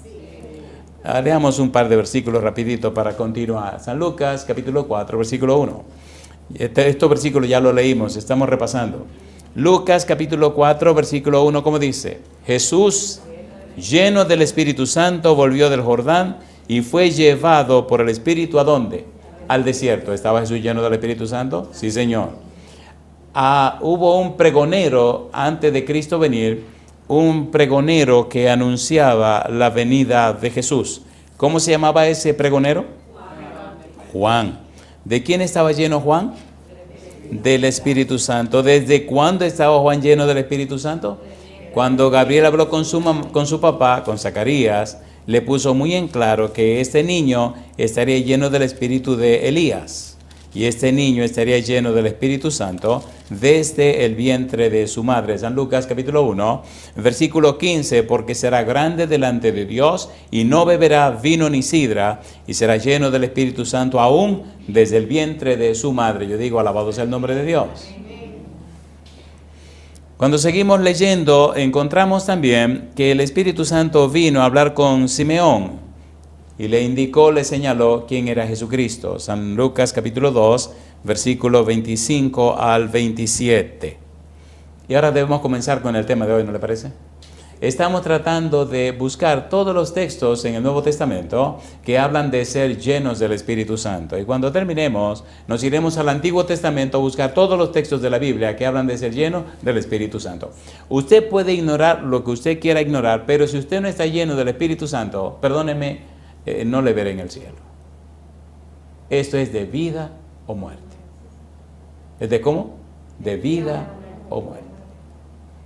Speaker 11: Leamos un par de versículos rapidito para continuar. San Lucas capítulo 4, versículo 1. Estos versículos ya lo leímos, estamos repasando. Lucas capítulo 4, versículo 1, ¿cómo dice? Jesús, lleno del Espíritu Santo, volvió del Jordán y fue llevado por el Espíritu ¿a dónde? Al desierto. ¿Estaba Jesús lleno del Espíritu Santo? Sí, Señor. Hubo un pregonero antes de Cristo venir, un pregonero que anunciaba la venida de Jesús. ¿Cómo se llamaba ese pregonero? Juan. ¿De quién estaba lleno Juan? Del Espíritu Santo. ¿Desde cuándo estaba Juan lleno del Espíritu Santo? Cuando Gabriel habló con su papá, con Zacarías, le puso muy en claro que este niño estaría lleno del espíritu de Elías. Y este niño estaría lleno del Espíritu Santo desde el vientre de su madre. San Lucas capítulo 1, versículo 15, porque será grande delante de Dios y no beberá vino ni sidra y será lleno del Espíritu Santo aún desde el vientre de su madre. Yo digo, alabado sea el nombre de Dios. Cuando seguimos leyendo, encontramos también que el Espíritu Santo vino a hablar con Simeón y le indicó, le señaló quién era Jesucristo. San Lucas capítulo 2, versículo 25 al 27. Y ahora debemos comenzar con el tema de hoy, ¿no le parece? Estamos tratando de buscar todos los textos en el Nuevo Testamento que hablan de ser llenos del Espíritu Santo. Y cuando terminemos, nos iremos al Antiguo Testamento a buscar todos los textos de la Biblia que hablan de ser lleno del Espíritu Santo. Usted puede ignorar lo que usted quiera ignorar, pero si usted no está lleno del Espíritu Santo, perdóneme, no le veré en el cielo. Esto es de vida o muerte. ¿Es de cómo? De vida o muerte.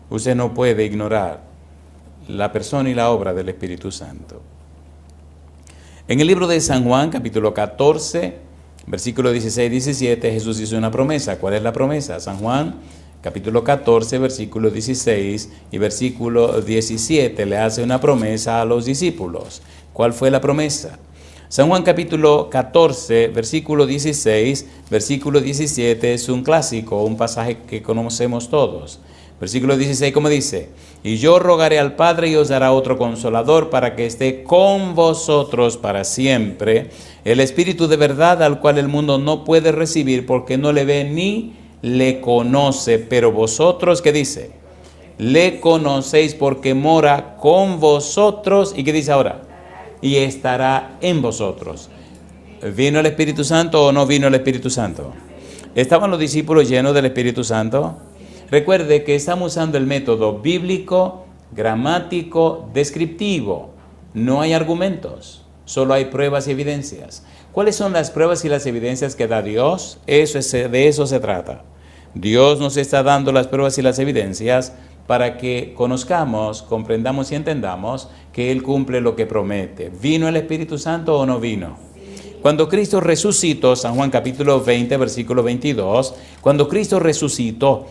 Speaker 11: Usted no puede ignorar la persona y la obra del Espíritu Santo. En el libro de San Juan, capítulo 14, versículo 16-17, Jesús hizo una promesa. ¿Cuál es la promesa? San Juan, capítulo 14, versículo 16 y versículo 17, le hace una promesa a los discípulos. ¿Cuál fue la promesa? San Juan capítulo 14, versículo 16, versículo 17 es un clásico, un pasaje que conocemos todos. Versículo 16, ¿cómo dice? Y yo rogaré al Padre y os dará otro consolador para que esté con vosotros para siempre, el Espíritu de verdad al cual el mundo no puede recibir porque no le ve ni le conoce, pero vosotros, ¿qué dice? Le conocéis porque mora con vosotros, ¿y qué dice ahora? Y estará en vosotros. ¿Vino el Espíritu Santo o no vino el Espíritu Santo? ¿Estaban los discípulos llenos del Espíritu Santo? Recuerde que estamos usando el método bíblico, gramático, descriptivo. No hay argumentos, solo hay pruebas y evidencias. ¿Cuáles son las pruebas y las evidencias que da Dios? De eso se trata. Dios nos está dando las pruebas y las evidencias para que conozcamos, comprendamos y entendamos que Él cumple lo que promete. ¿Vino el Espíritu Santo o no vino? Cuando Cristo resucitó, San Juan capítulo 20, versículo 22, cuando Cristo resucitó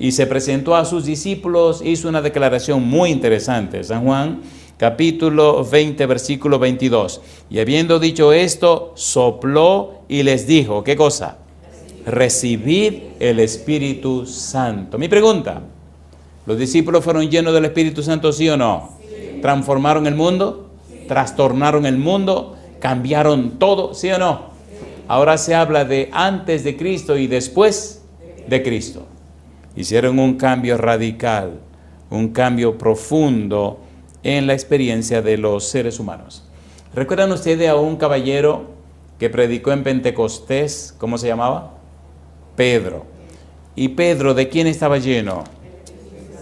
Speaker 11: y se presentó a sus discípulos, hizo una declaración muy interesante. San Juan capítulo 20, versículo 22. Y habiendo dicho esto, sopló y les dijo, ¿qué cosa? Recibid el Espíritu Santo. Mi pregunta, ¿los discípulos fueron llenos del Espíritu Santo, sí o no? Sí. ¿Transformaron el mundo? Sí. ¿Trastornaron el mundo? ¿Cambiaron todo, sí o no? Sí. Ahora se habla de antes de Cristo y después de Cristo. Hicieron un cambio radical, un cambio profundo en la experiencia de los seres humanos. ¿Recuerdan ustedes a un caballero que predicó en Pentecostés? ¿Cómo se llamaba? Pedro. ¿Y Pedro de quién estaba lleno?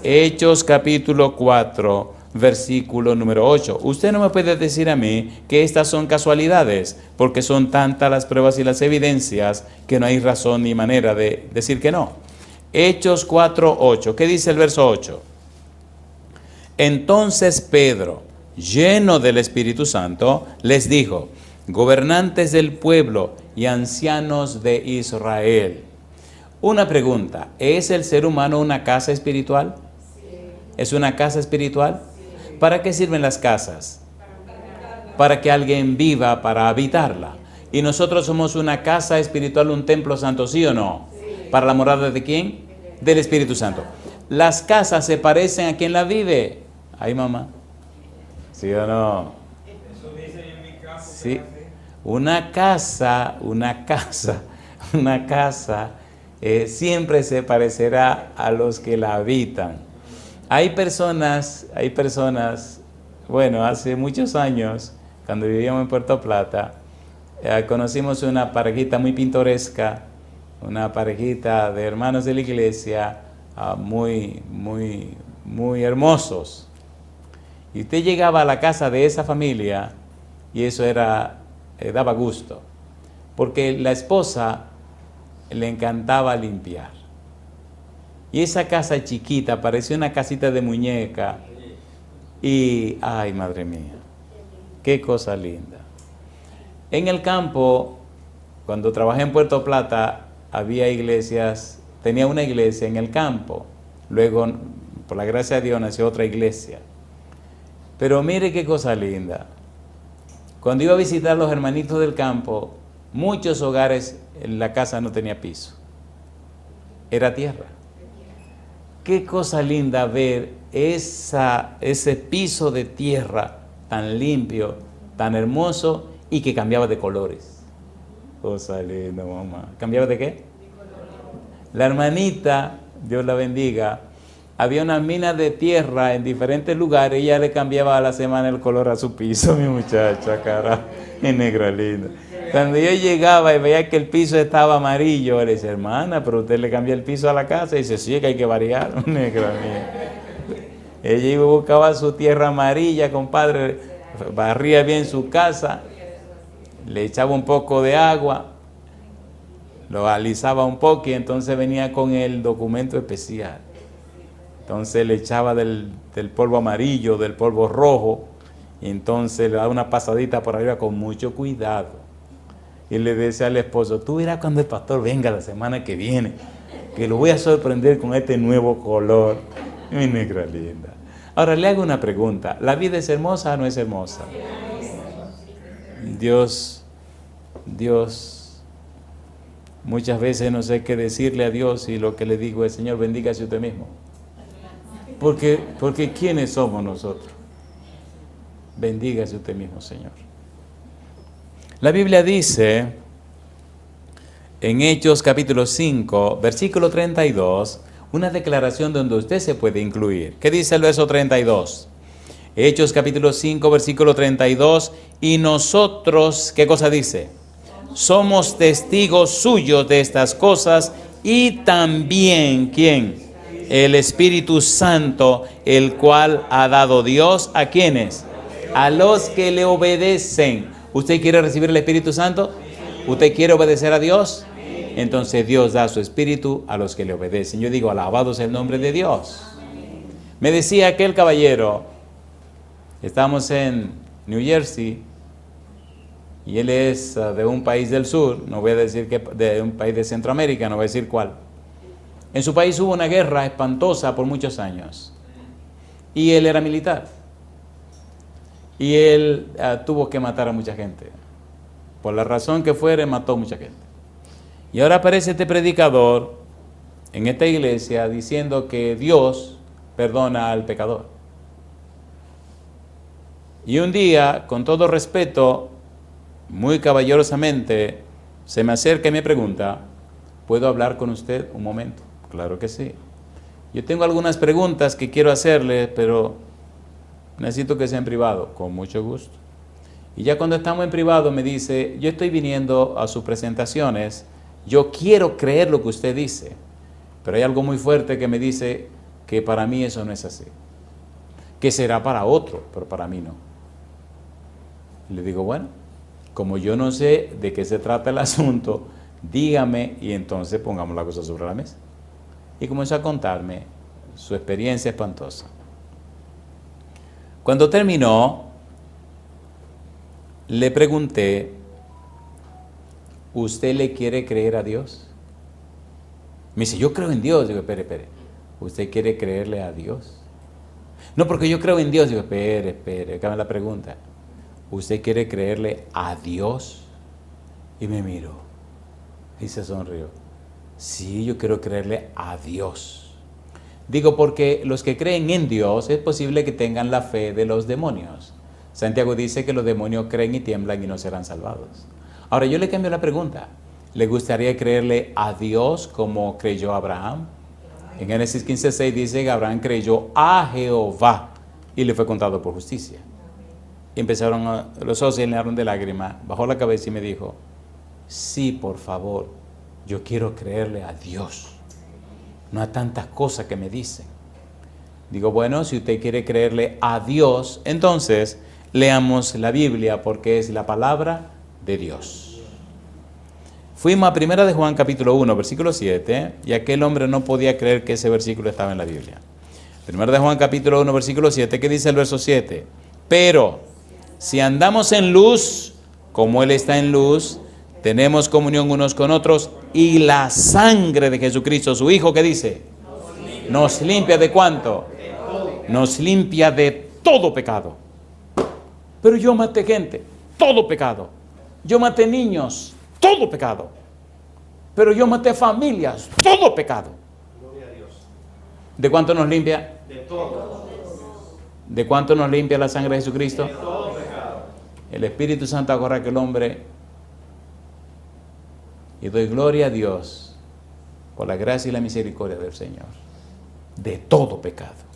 Speaker 11: Hechos capítulo 4, versículo número 8. Usted no me puede decir a mí que estas son casualidades, porque son tantas las pruebas y las evidencias que no hay razón ni manera de decir que no. Hechos 4, 8. ¿Qué dice el verso 8? Entonces Pedro, lleno del Espíritu Santo, les dijo: gobernantes del pueblo y ancianos de Israel. Una pregunta: ¿es el ser humano una casa espiritual? ¿Es una casa espiritual? ¿Para qué sirven las casas? Para que alguien viva, para habitarla. Y nosotros somos una casa espiritual, un templo santo, ¿sí o no? ¿Para la morada de quién? Del Espíritu Santo. Las casas se parecen a quien la vive. Ay, mamá. ¿Sí o no? Sí. Una casa siempre se parecerá a los que la habitan. Hay personas, bueno, hace muchos años, cuando vivíamos en Puerto Plata, conocimos una parejita muy pintoresca, una parejita de hermanos de la iglesia, muy hermosos. Y usted llegaba a la casa de esa familia y eso daba gusto, porque la esposa le encantaba limpiar. Y esa casa chiquita parecía una casita de muñeca. Y, ay, madre mía, qué cosa linda. En el campo, cuando trabajé en Puerto Plata, había iglesias, tenía una iglesia en el campo. Luego, por la gracia de Dios, nació otra iglesia. Pero mire qué cosa linda. Cuando iba a visitar a los hermanitos del campo, muchos hogares en la casa no tenía piso. Era tierra. Qué cosa linda ver ese piso de tierra tan limpio, tan hermoso y que cambiaba de colores. Cosa linda, mamá. ¿Cambiaba de qué? La hermanita, Dios la bendiga, había una mina de tierra en diferentes lugares y ella le cambiaba a la semana el color a su piso, mi muchacha, cara, en negra linda. Cuando yo llegaba y veía que el piso estaba amarillo, le decía: hermana, pero usted le cambia el piso a la casa. Y dice: sí, que hay que variar, negra mía. Ella iba y buscaba su tierra amarilla, compadre, barría bien su casa, le echaba un poco de agua, lo alisaba un poco y entonces venía con el documento especial. Entonces le echaba del polvo amarillo, del polvo rojo, y entonces le daba una pasadita por arriba con mucho cuidado. Y le decía al esposo: tú verás cuando el pastor venga la semana que viene, que lo voy a sorprender con este nuevo color. Mi negra linda. Ahora le hago una pregunta: ¿la vida es hermosa o no es hermosa? Dios, muchas veces no sé qué decirle a Dios y lo que le digo es: Señor, bendígase usted mismo. Porque ¿quiénes somos nosotros? Bendígase usted mismo, Señor. La Biblia dice en Hechos capítulo 5, versículo 32, una declaración donde usted se puede incluir. ¿Qué dice el verso 32? Hechos capítulo 5, versículo 32, y nosotros, ¿qué cosa dice? Somos testigos suyos de estas cosas y también, ¿quién? El Espíritu Santo, el cual ha dado Dios, ¿a quiénes? A los que le obedecen. ¿Usted quiere recibir el Espíritu Santo? ¿Usted quiere obedecer a Dios? Entonces Dios da su Espíritu a los que le obedecen. Yo digo: alabado sea el nombre de Dios. Me decía aquel caballero, estamos en New Jersey, y él es de un país del sur, no voy a decir que de un país de Centroamérica, no voy a decir cuál. En su país hubo una guerra espantosa por muchos años, y él era militar. Y él tuvo que matar a mucha gente. Por la razón que fuere, mató a mucha gente. Y ahora aparece este predicador en esta iglesia diciendo que Dios perdona al pecador. Y un día, con todo respeto, muy caballerosamente, se me acerca y me pregunta: ¿puedo hablar con usted un momento? Claro que sí. Yo tengo algunas preguntas que quiero hacerle, pero necesito que sea en privado. Con mucho gusto. Y ya cuando estamos en privado me dice: yo estoy viniendo a sus presentaciones, yo quiero creer lo que usted dice, pero hay algo muy fuerte que me dice que para mí eso no es así, que será para otro, pero para mí no. Y le digo: bueno, como yo no sé de qué se trata el asunto, dígame y entonces pongamos la cosa sobre la mesa. Y comenzó a contarme su experiencia espantosa. Cuando terminó, le pregunté, ¿usted le quiere creer a Dios? Me dice, yo creo en Dios. Digo, espere. ¿Usted quiere creerle a Dios? No, porque yo creo en Dios. Digo, espere, acá la pregunta. ¿Usted quiere creerle a Dios? Y me miró y se sonrió. Sí, yo quiero creerle a Dios. Digo, porque los que creen en Dios es posible que tengan la fe de los demonios. Santiago dice que los demonios creen y tiemblan y no serán salvados. Ahora yo le cambio la pregunta. ¿Le gustaría creerle a Dios como creyó Abraham? En Génesis 15:6 dice que Abraham creyó a Jehová y le fue contado por justicia. Y empezaron, los ojos se llenaron de lágrimas, bajó la cabeza y me dijo, sí, por favor, yo quiero creerle a Dios, no a tantas cosas que me dicen. Digo, bueno, si usted quiere creerle a Dios, entonces leamos la Biblia porque es la palabra de Dios. Fuimos a 1 de Juan capítulo 1, versículo 7, y aquel hombre no podía creer que ese versículo estaba en la Biblia. 1 de Juan capítulo 1, versículo 7, ¿qué dice el verso 7? Pero si andamos en luz, como Él está en luz, tenemos comunión unos con otros, y la sangre de Jesucristo, su Hijo, ¿qué dice? Nos limpia ¿de cuánto? Nos limpia de todo pecado. Pero yo maté gente, todo pecado. Yo maté niños, todo pecado. Pero yo maté familias, todo pecado. ¿De cuánto nos limpia? De todo. ¿De cuánto nos limpia la sangre de Jesucristo? De todo pecado. El Espíritu Santo agarra a aquel hombre y doy gloria a Dios por la gracia y la misericordia del Señor. De todo pecado.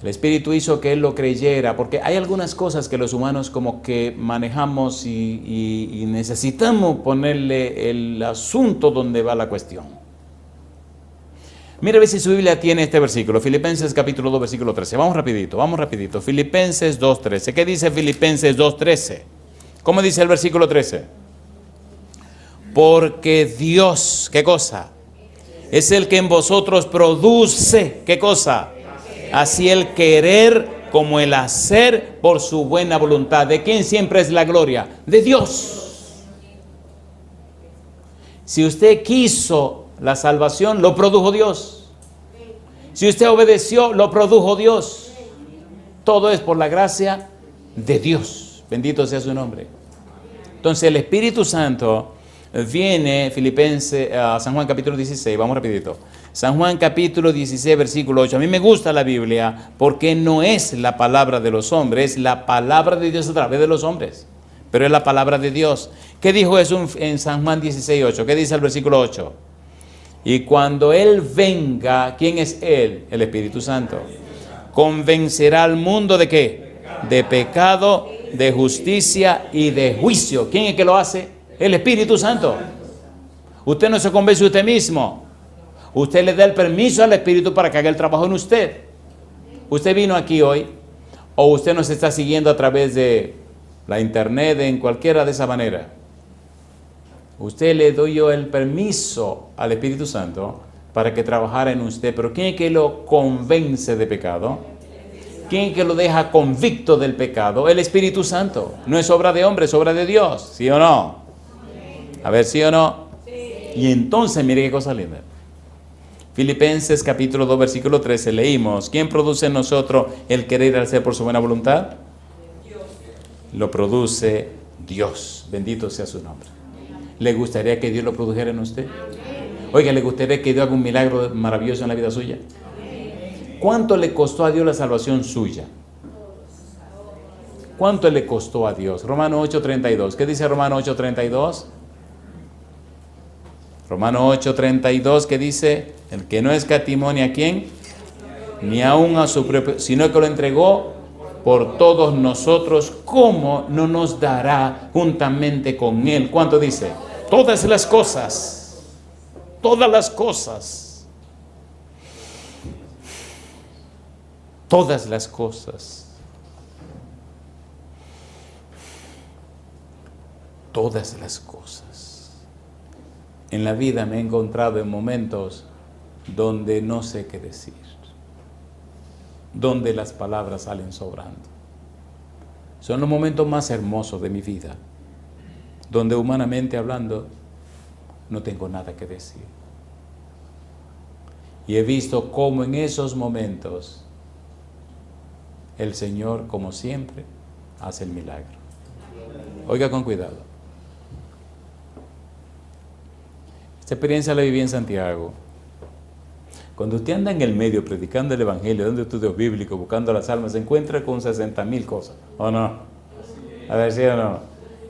Speaker 11: El Espíritu hizo que él lo creyera, porque hay algunas cosas que los humanos como que manejamos y necesitamos ponerle el asunto donde va la cuestión. Mira a ver si su Biblia tiene este versículo, Filipenses capítulo 2, versículo 13. Vamos rapidito. Filipenses 2.13. ¿Qué dice Filipenses 2.13? ¿Cómo dice el versículo 13? Porque Dios, ¿qué cosa? Es el que en vosotros produce, ¿qué cosa? Así el querer como el hacer por su buena voluntad. ¿De quién siempre es la gloria? De Dios. Si usted quiso la salvación, lo produjo Dios. Si usted obedeció, lo produjo Dios. Todo es por la gracia de Dios. Bendito sea su nombre. Entonces el Espíritu Santo viene, San Juan capítulo 16, vamos rapidito. San Juan capítulo 16, versículo 8. A mí me gusta la Biblia porque no es la palabra de los hombres, es la palabra de Dios a través de los hombres. Pero es la palabra de Dios. ¿Qué dijo eso en San Juan 16, 8? ¿Qué dice el versículo 8? Y cuando Él venga, ¿quién es Él? El Espíritu Santo. Convencerá al mundo ¿de qué? De pecado, de justicia y de juicio. ¿Quién es que lo hace? El Espíritu Santo. Usted no se convence usted mismo. Usted le da el permiso al Espíritu para que haga el trabajo en usted. Usted vino aquí hoy, o usted nos está siguiendo a través de la internet, en cualquiera de esa manera. Usted le doy yo el permiso al Espíritu Santo para que trabajara en usted. Pero ¿quién es que lo convence de pecado? ¿Quién es que lo deja convicto del pecado? El Espíritu Santo. No es obra de hombre, es obra de Dios. ¿Sí o no? A ver, ¿sí o no? Y entonces, mire qué cosa linda. Filipenses capítulo 2, versículo 13, leímos, ¿quién produce en nosotros el querer hacer por su buena voluntad? Dios. Lo produce Dios. Bendito sea su nombre. ¿Le gustaría que Dios lo produjera en usted? Oiga, ¿le gustaría que Dios haga un milagro maravilloso en la vida suya? ¿Cuánto le costó a Dios la salvación suya? ¿Cuánto le costó a Dios? Romanos 8:32. ¿Qué dice Romanos 8:32? Romanos 8:32, ¿qué dice? El que no escatimó ni a quién, ni aún a su propio, sino que lo entregó por todos nosotros, ¿cómo no nos dará juntamente con Él? ¿Cuánto dice? Todas las cosas. Todas las cosas. Todas las cosas. Todas las cosas. En la vida me he encontrado en momentos donde no sé qué decir. donde las palabras salen sobrando. Son los momentos más hermosos de mi vida, donde humanamente hablando no tengo nada que decir. Y he visto cómo en esos momentos el Señor, como siempre, hace el milagro. Oiga con cuidado. Esta experiencia la viví en Santiago. Cuando usted anda en el medio predicando el Evangelio, dando estudios bíblicos, buscando las almas, se encuentra con 60,000 cosas, ¿o no? A ver si o no.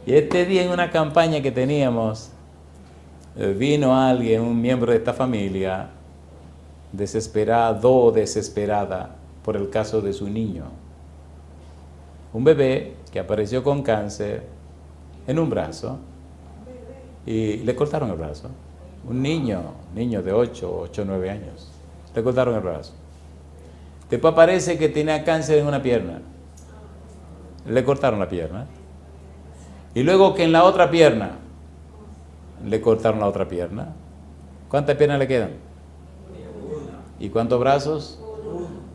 Speaker 11: Y este día en una campaña que teníamos, vino alguien, un miembro de esta familia, desesperado o desesperada por el caso de su niño. Un bebé que apareció con cáncer en un brazo y le cortaron el brazo. Un niño de 8 o 9 años. Le cortaron el brazo. Después aparece que tenía cáncer en una pierna. Le cortaron la pierna. Y luego que en la otra pierna, le cortaron la otra pierna. ¿Cuántas piernas le quedan? ¿Y cuántos brazos?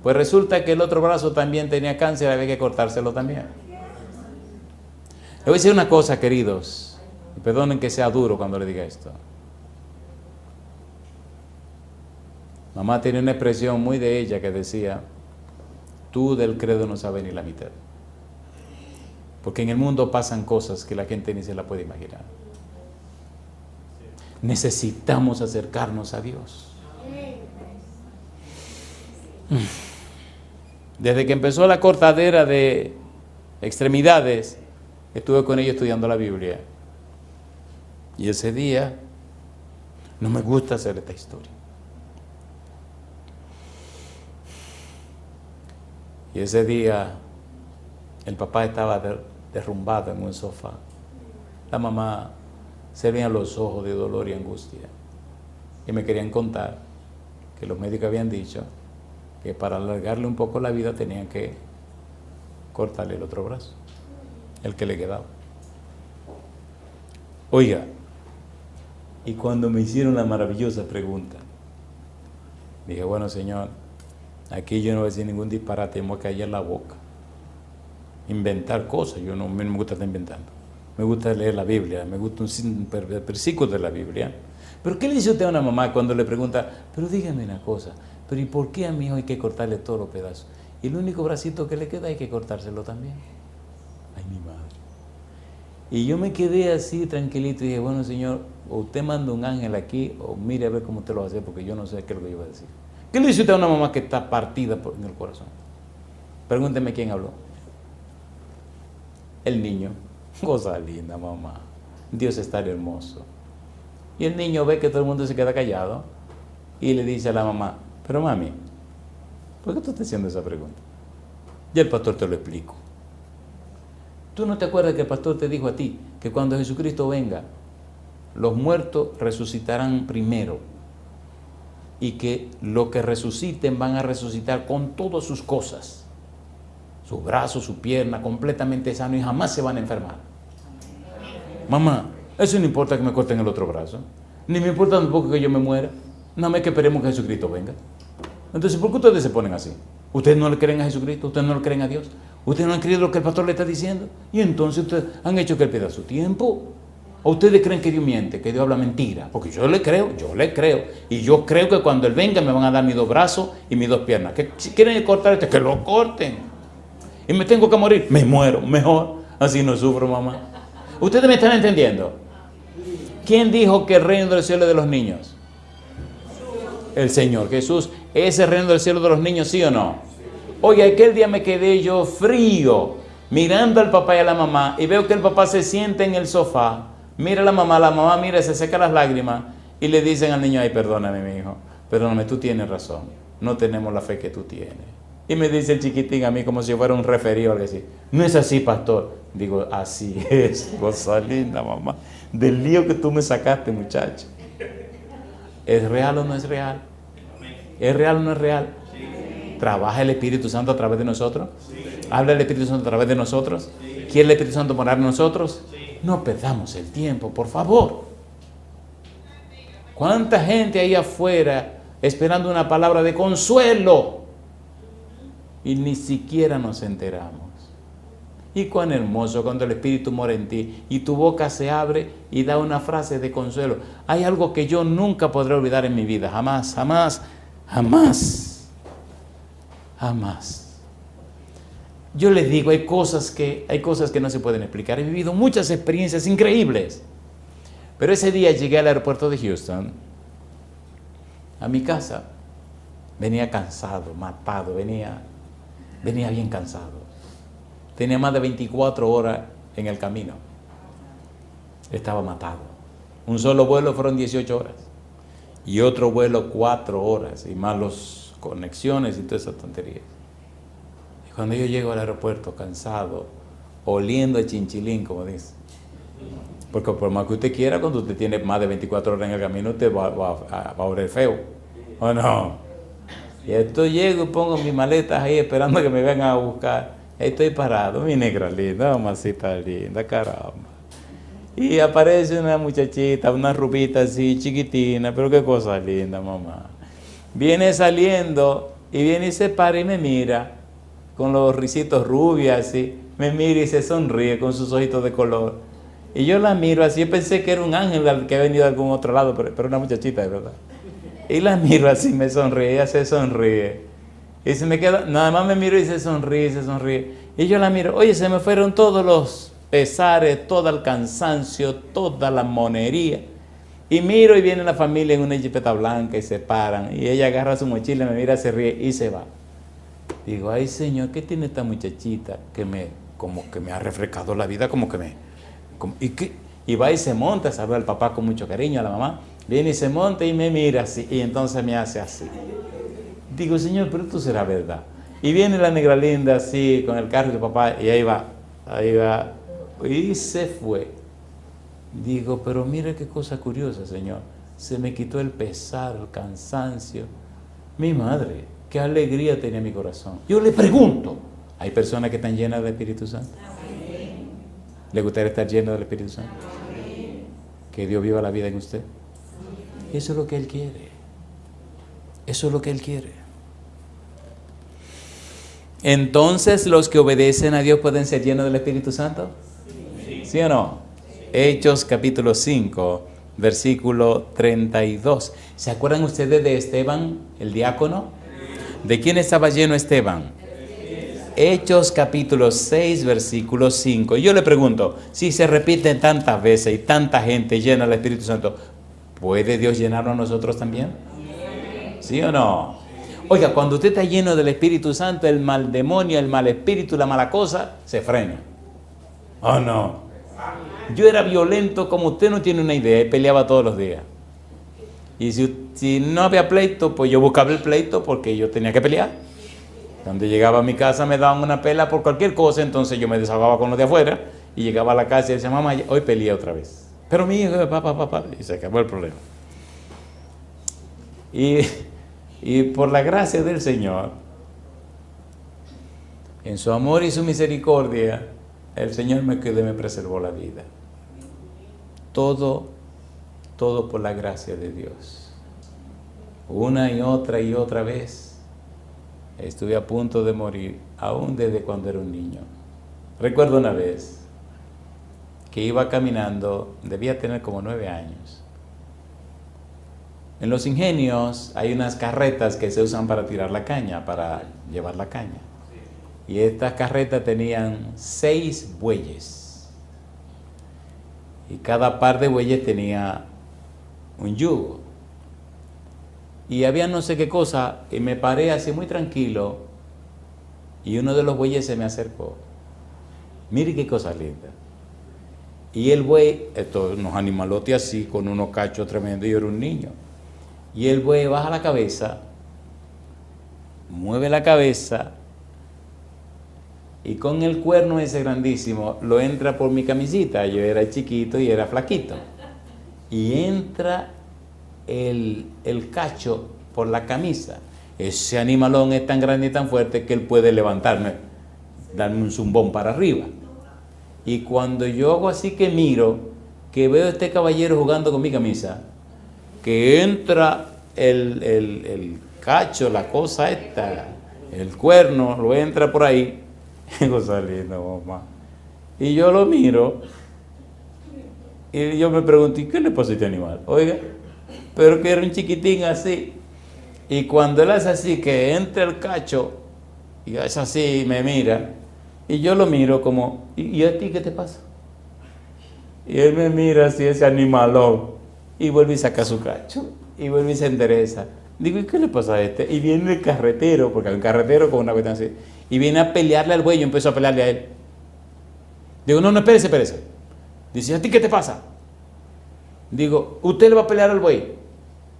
Speaker 11: Pues resulta que el otro brazo también tenía cáncer, había que cortárselo también. Le voy a decir una cosa, queridos, y perdonen que sea duro cuando le diga esto. Mamá tenía una expresión muy de ella que decía: tú del credo no sabes ni la mitad. Porque en el mundo pasan cosas que la gente ni se la puede imaginar. Necesitamos acercarnos a Dios. Desde que empezó la cortadera de extremidades, estuve con ellos estudiando la Biblia. Y ese día, no me gusta hacer esta historia. Y ese día, el papá estaba derrumbado en un sofá. La mamá se veían los ojos de dolor y angustia. Y me querían contar que los médicos habían dicho que para alargarle un poco la vida tenían que cortarle el otro brazo, el que le quedaba. Oiga, y cuando me hicieron la maravillosa pregunta, dije, bueno, Señor, aquí yo no voy a decir ningún disparate, me voy a callar la boca. Inventar cosas, a mí no me gusta estar inventando. Me gusta leer la Biblia, me gusta un versículo de la Biblia. Pero ¿qué le dice usted a una mamá cuando le pregunta, pero dígame una cosa, pero ¿y por qué a mi hijo hay que cortarle todos los pedazos? Y el único bracito que le queda hay que cortárselo también. Ay, mi madre. Y yo me quedé así tranquilito y dije, bueno, Señor, o usted manda un ángel aquí, o mire a ver cómo usted lo va a hacer, porque yo no sé qué es lo que yo iba a decir. ¿Qué le dice usted a una mamá que está partida en el corazón? Pregúnteme quién habló. El niño. Cosa linda, mamá. Dios es tan hermoso. Y el niño ve que todo el mundo se queda callado y le dice a la mamá, pero mami, ¿por qué tú estás haciendo esa pregunta? Y el pastor te lo explico. ¿Tú no te acuerdas que el pastor te dijo a ti que cuando Jesucristo venga, los muertos resucitarán primero y que los que resuciten van a resucitar con todas sus cosas, sus brazos, su pierna, completamente sano y jamás se van a enfermar? Mamá, eso no importa que me corten el otro brazo, ni me importa tampoco que yo me muera, nada más que esperemos que Jesucristo venga. Entonces, ¿por qué ustedes se ponen así? ¿Ustedes no le creen a Jesucristo? ¿Ustedes no le creen a Dios? ¿Ustedes no han creído lo que el pastor le está diciendo? Y entonces ustedes han hecho que él pierda su tiempo. ¿O ustedes creen que Dios miente, que Dios habla mentira? Porque yo le creo. Y yo creo que cuando él venga me van a dar mis 2 brazos y mis 2 piernas. Que si quieren cortar esto, que lo corten. Y me tengo que morir, me muero, mejor. Así no sufro, mamá. ¿Ustedes me están entendiendo? ¿Quién dijo que el reino del cielo es de los niños? El Señor Jesús. ¿Es el reino del cielo de los niños, sí o no? Oye, aquel día me quedé yo frío, mirando al papá y a la mamá, y veo que el papá se sienta en el sofá, mira a la mamá mira, se seca las lágrimas, y le dicen al niño, ay, perdóname, mi hijo, perdóname, tú tienes razón, no tenemos la fe que tú tienes. Y me dice el chiquitín a mí como si fuera un referido, le dice, no es así, pastor. Digo, así es, cosa linda, mamá, del lío que tú me sacaste, muchacho. ¿Es real o no es real? ¿Es real o no es real? ¿Trabaja el Espíritu Santo a través de nosotros? ¿Habla el Espíritu Santo a través de nosotros? ¿Quiere el Espíritu Santo morar en nosotros? No perdamos el tiempo, por favor. ¿Cuánta gente ahí afuera esperando una palabra de consuelo? y ni siquiera nos enteramos. Y cuán hermoso cuando el Espíritu mora en ti y tu boca se abre y da una frase de consuelo. Hay algo que yo nunca podré olvidar en mi vida, jamás, jamás, jamás, jamás. Yo les digo, hay cosas que no se pueden explicar. He vivido muchas experiencias increíbles. Pero ese día llegué al aeropuerto de Houston, a mi casa. Venía cansado, matado, venía bien cansado. Tenía más de 24 horas en el camino. Estaba matado. Un solo vuelo fueron 18 horas. Y otro vuelo 4 horas. Y más las conexiones y todas esas tonterías. Y cuando yo llego al aeropuerto cansado, oliendo a chinchilín, como dice. Porque por más que usted quiera, cuando usted tiene más de 24 horas en el camino, usted va a oler feo. ¿O no? Y entonces llego y pongo mis maletas ahí esperando que me vengan a buscar. Estoy parado, mi negra linda, mamacita linda, caramba. Y aparece una muchachita, una rubita así, chiquitina, pero qué cosa linda, mamá. Viene saliendo y viene y se para y me mira, con los risitos rubios así, me mira y se sonríe con sus ojitos de color. Y yo la miro así, yo pensé que era un ángel que ha venido de algún otro lado, pero una muchachita de verdad. Y la miro así, me sonríe, ella se sonríe. Y se me queda, nada más me miro y se sonríe, se sonríe. Y yo la miro, oye, se me fueron todos los pesares, todo el cansancio, toda la monería. Y miro y viene la familia en una jipeta blanca y se paran. Y ella agarra su mochila, me mira, se ríe y se va. Digo, ay Señor, ¿qué tiene esta muchachita que como que me ha refrescado la vida, y va y se monta, saluda al papá con mucho cariño, a la mamá. Viene y se monta y me mira así, y entonces me hace así. Digo, Señor, pero esto será verdad. Y viene la negra linda así, con el carro de papá, y ahí va, y se fue. Digo, pero mire qué cosa curiosa, Señor. Se me quitó el pesar, el cansancio. Mi madre, qué alegría tenía mi corazón. Yo le pregunto, ¿hay personas que están llenas del Espíritu Santo? ¿Le gustaría estar lleno del Espíritu Santo? Que Dios viva la vida en usted. Eso es lo que Él quiere. Eso es lo que Él quiere. Entonces, ¿los que obedecen a Dios pueden ser llenos del Espíritu Santo? ¿Sí o no? Hechos capítulo 5, versículo 32. ¿Se acuerdan ustedes de Esteban, el diácono? ¿De quién estaba lleno Esteban? Hechos capítulo 6, versículo 5. Y yo le pregunto, si se repiten tantas veces y tanta gente llena del Espíritu Santo, ¿puede Dios llenarnos a nosotros también? ¿Sí o no? Oiga, cuando usted está lleno del Espíritu Santo, el mal demonio, el mal espíritu, la mala cosa, se frena. ¿Oh no? Yo era violento como usted no tiene una idea y peleaba todos los días. Y si no había pleito, pues yo buscaba el pleito porque yo tenía que pelear. Cuando llegaba a mi casa me daban una pela por cualquier cosa, entonces yo me desahogaba con los de afuera y llegaba a la casa y decía, mamá, hoy peleé otra vez. Pero mi hijo, papá, y se acabó el problema. Y por la gracia del Señor, en su amor y su misericordia, el Señor me quedó y me preservó la vida. Todo por la gracia de Dios. Una y otra vez estuve a punto de morir, aún desde cuando era un niño. Recuerdo una vez que iba caminando, debía tener como 9 años. En los ingenios hay unas carretas que se usan para tirar la caña, para llevar la caña. Y estas carretas tenían 6 bueyes. Y cada par de bueyes tenía un yugo. Y había no sé qué cosa, y me paré así muy tranquilo, y uno de los bueyes se me acercó. Mire qué cosa linda. Y el buey, unos animalotes así, con unos cachos tremendos, y yo era un niño. Y el buey baja la cabeza, mueve la cabeza, y con el cuerno ese grandísimo, lo entra por mi camisita. Yo era chiquito y era flaquito. Y entra el cacho por la camisa. Ese animalón es tan grande y tan fuerte que él puede levantarme, darme un zumbón para arriba. Y cuando yo hago así que miro, que veo a este caballero jugando con mi camisa, que entra el cacho, la cosa esta, el cuerno lo entra por ahí. Digo, saliendo, mamá. Y yo lo miro y yo me pregunto, ¿y qué le pasa a este animal? Oiga, pero que era un chiquitín así. Y cuando él hace así, que entra el cacho, y es así, me mira, y yo lo miro como, ¿y a ti qué te pasa? Y él me mira así, ese animalón, y vuelve y saca su cacho, y vuelve y se endereza. Digo, ¿y qué le pasa a este? Y viene el carretero, porque hay un carretero con una cuestión así, y viene a pelearle al buey, y yo empiezo a pelearle a él. Digo, no, espérese. Dice, ¿a ti qué te pasa? Digo, ¿usted le va a pelear al buey?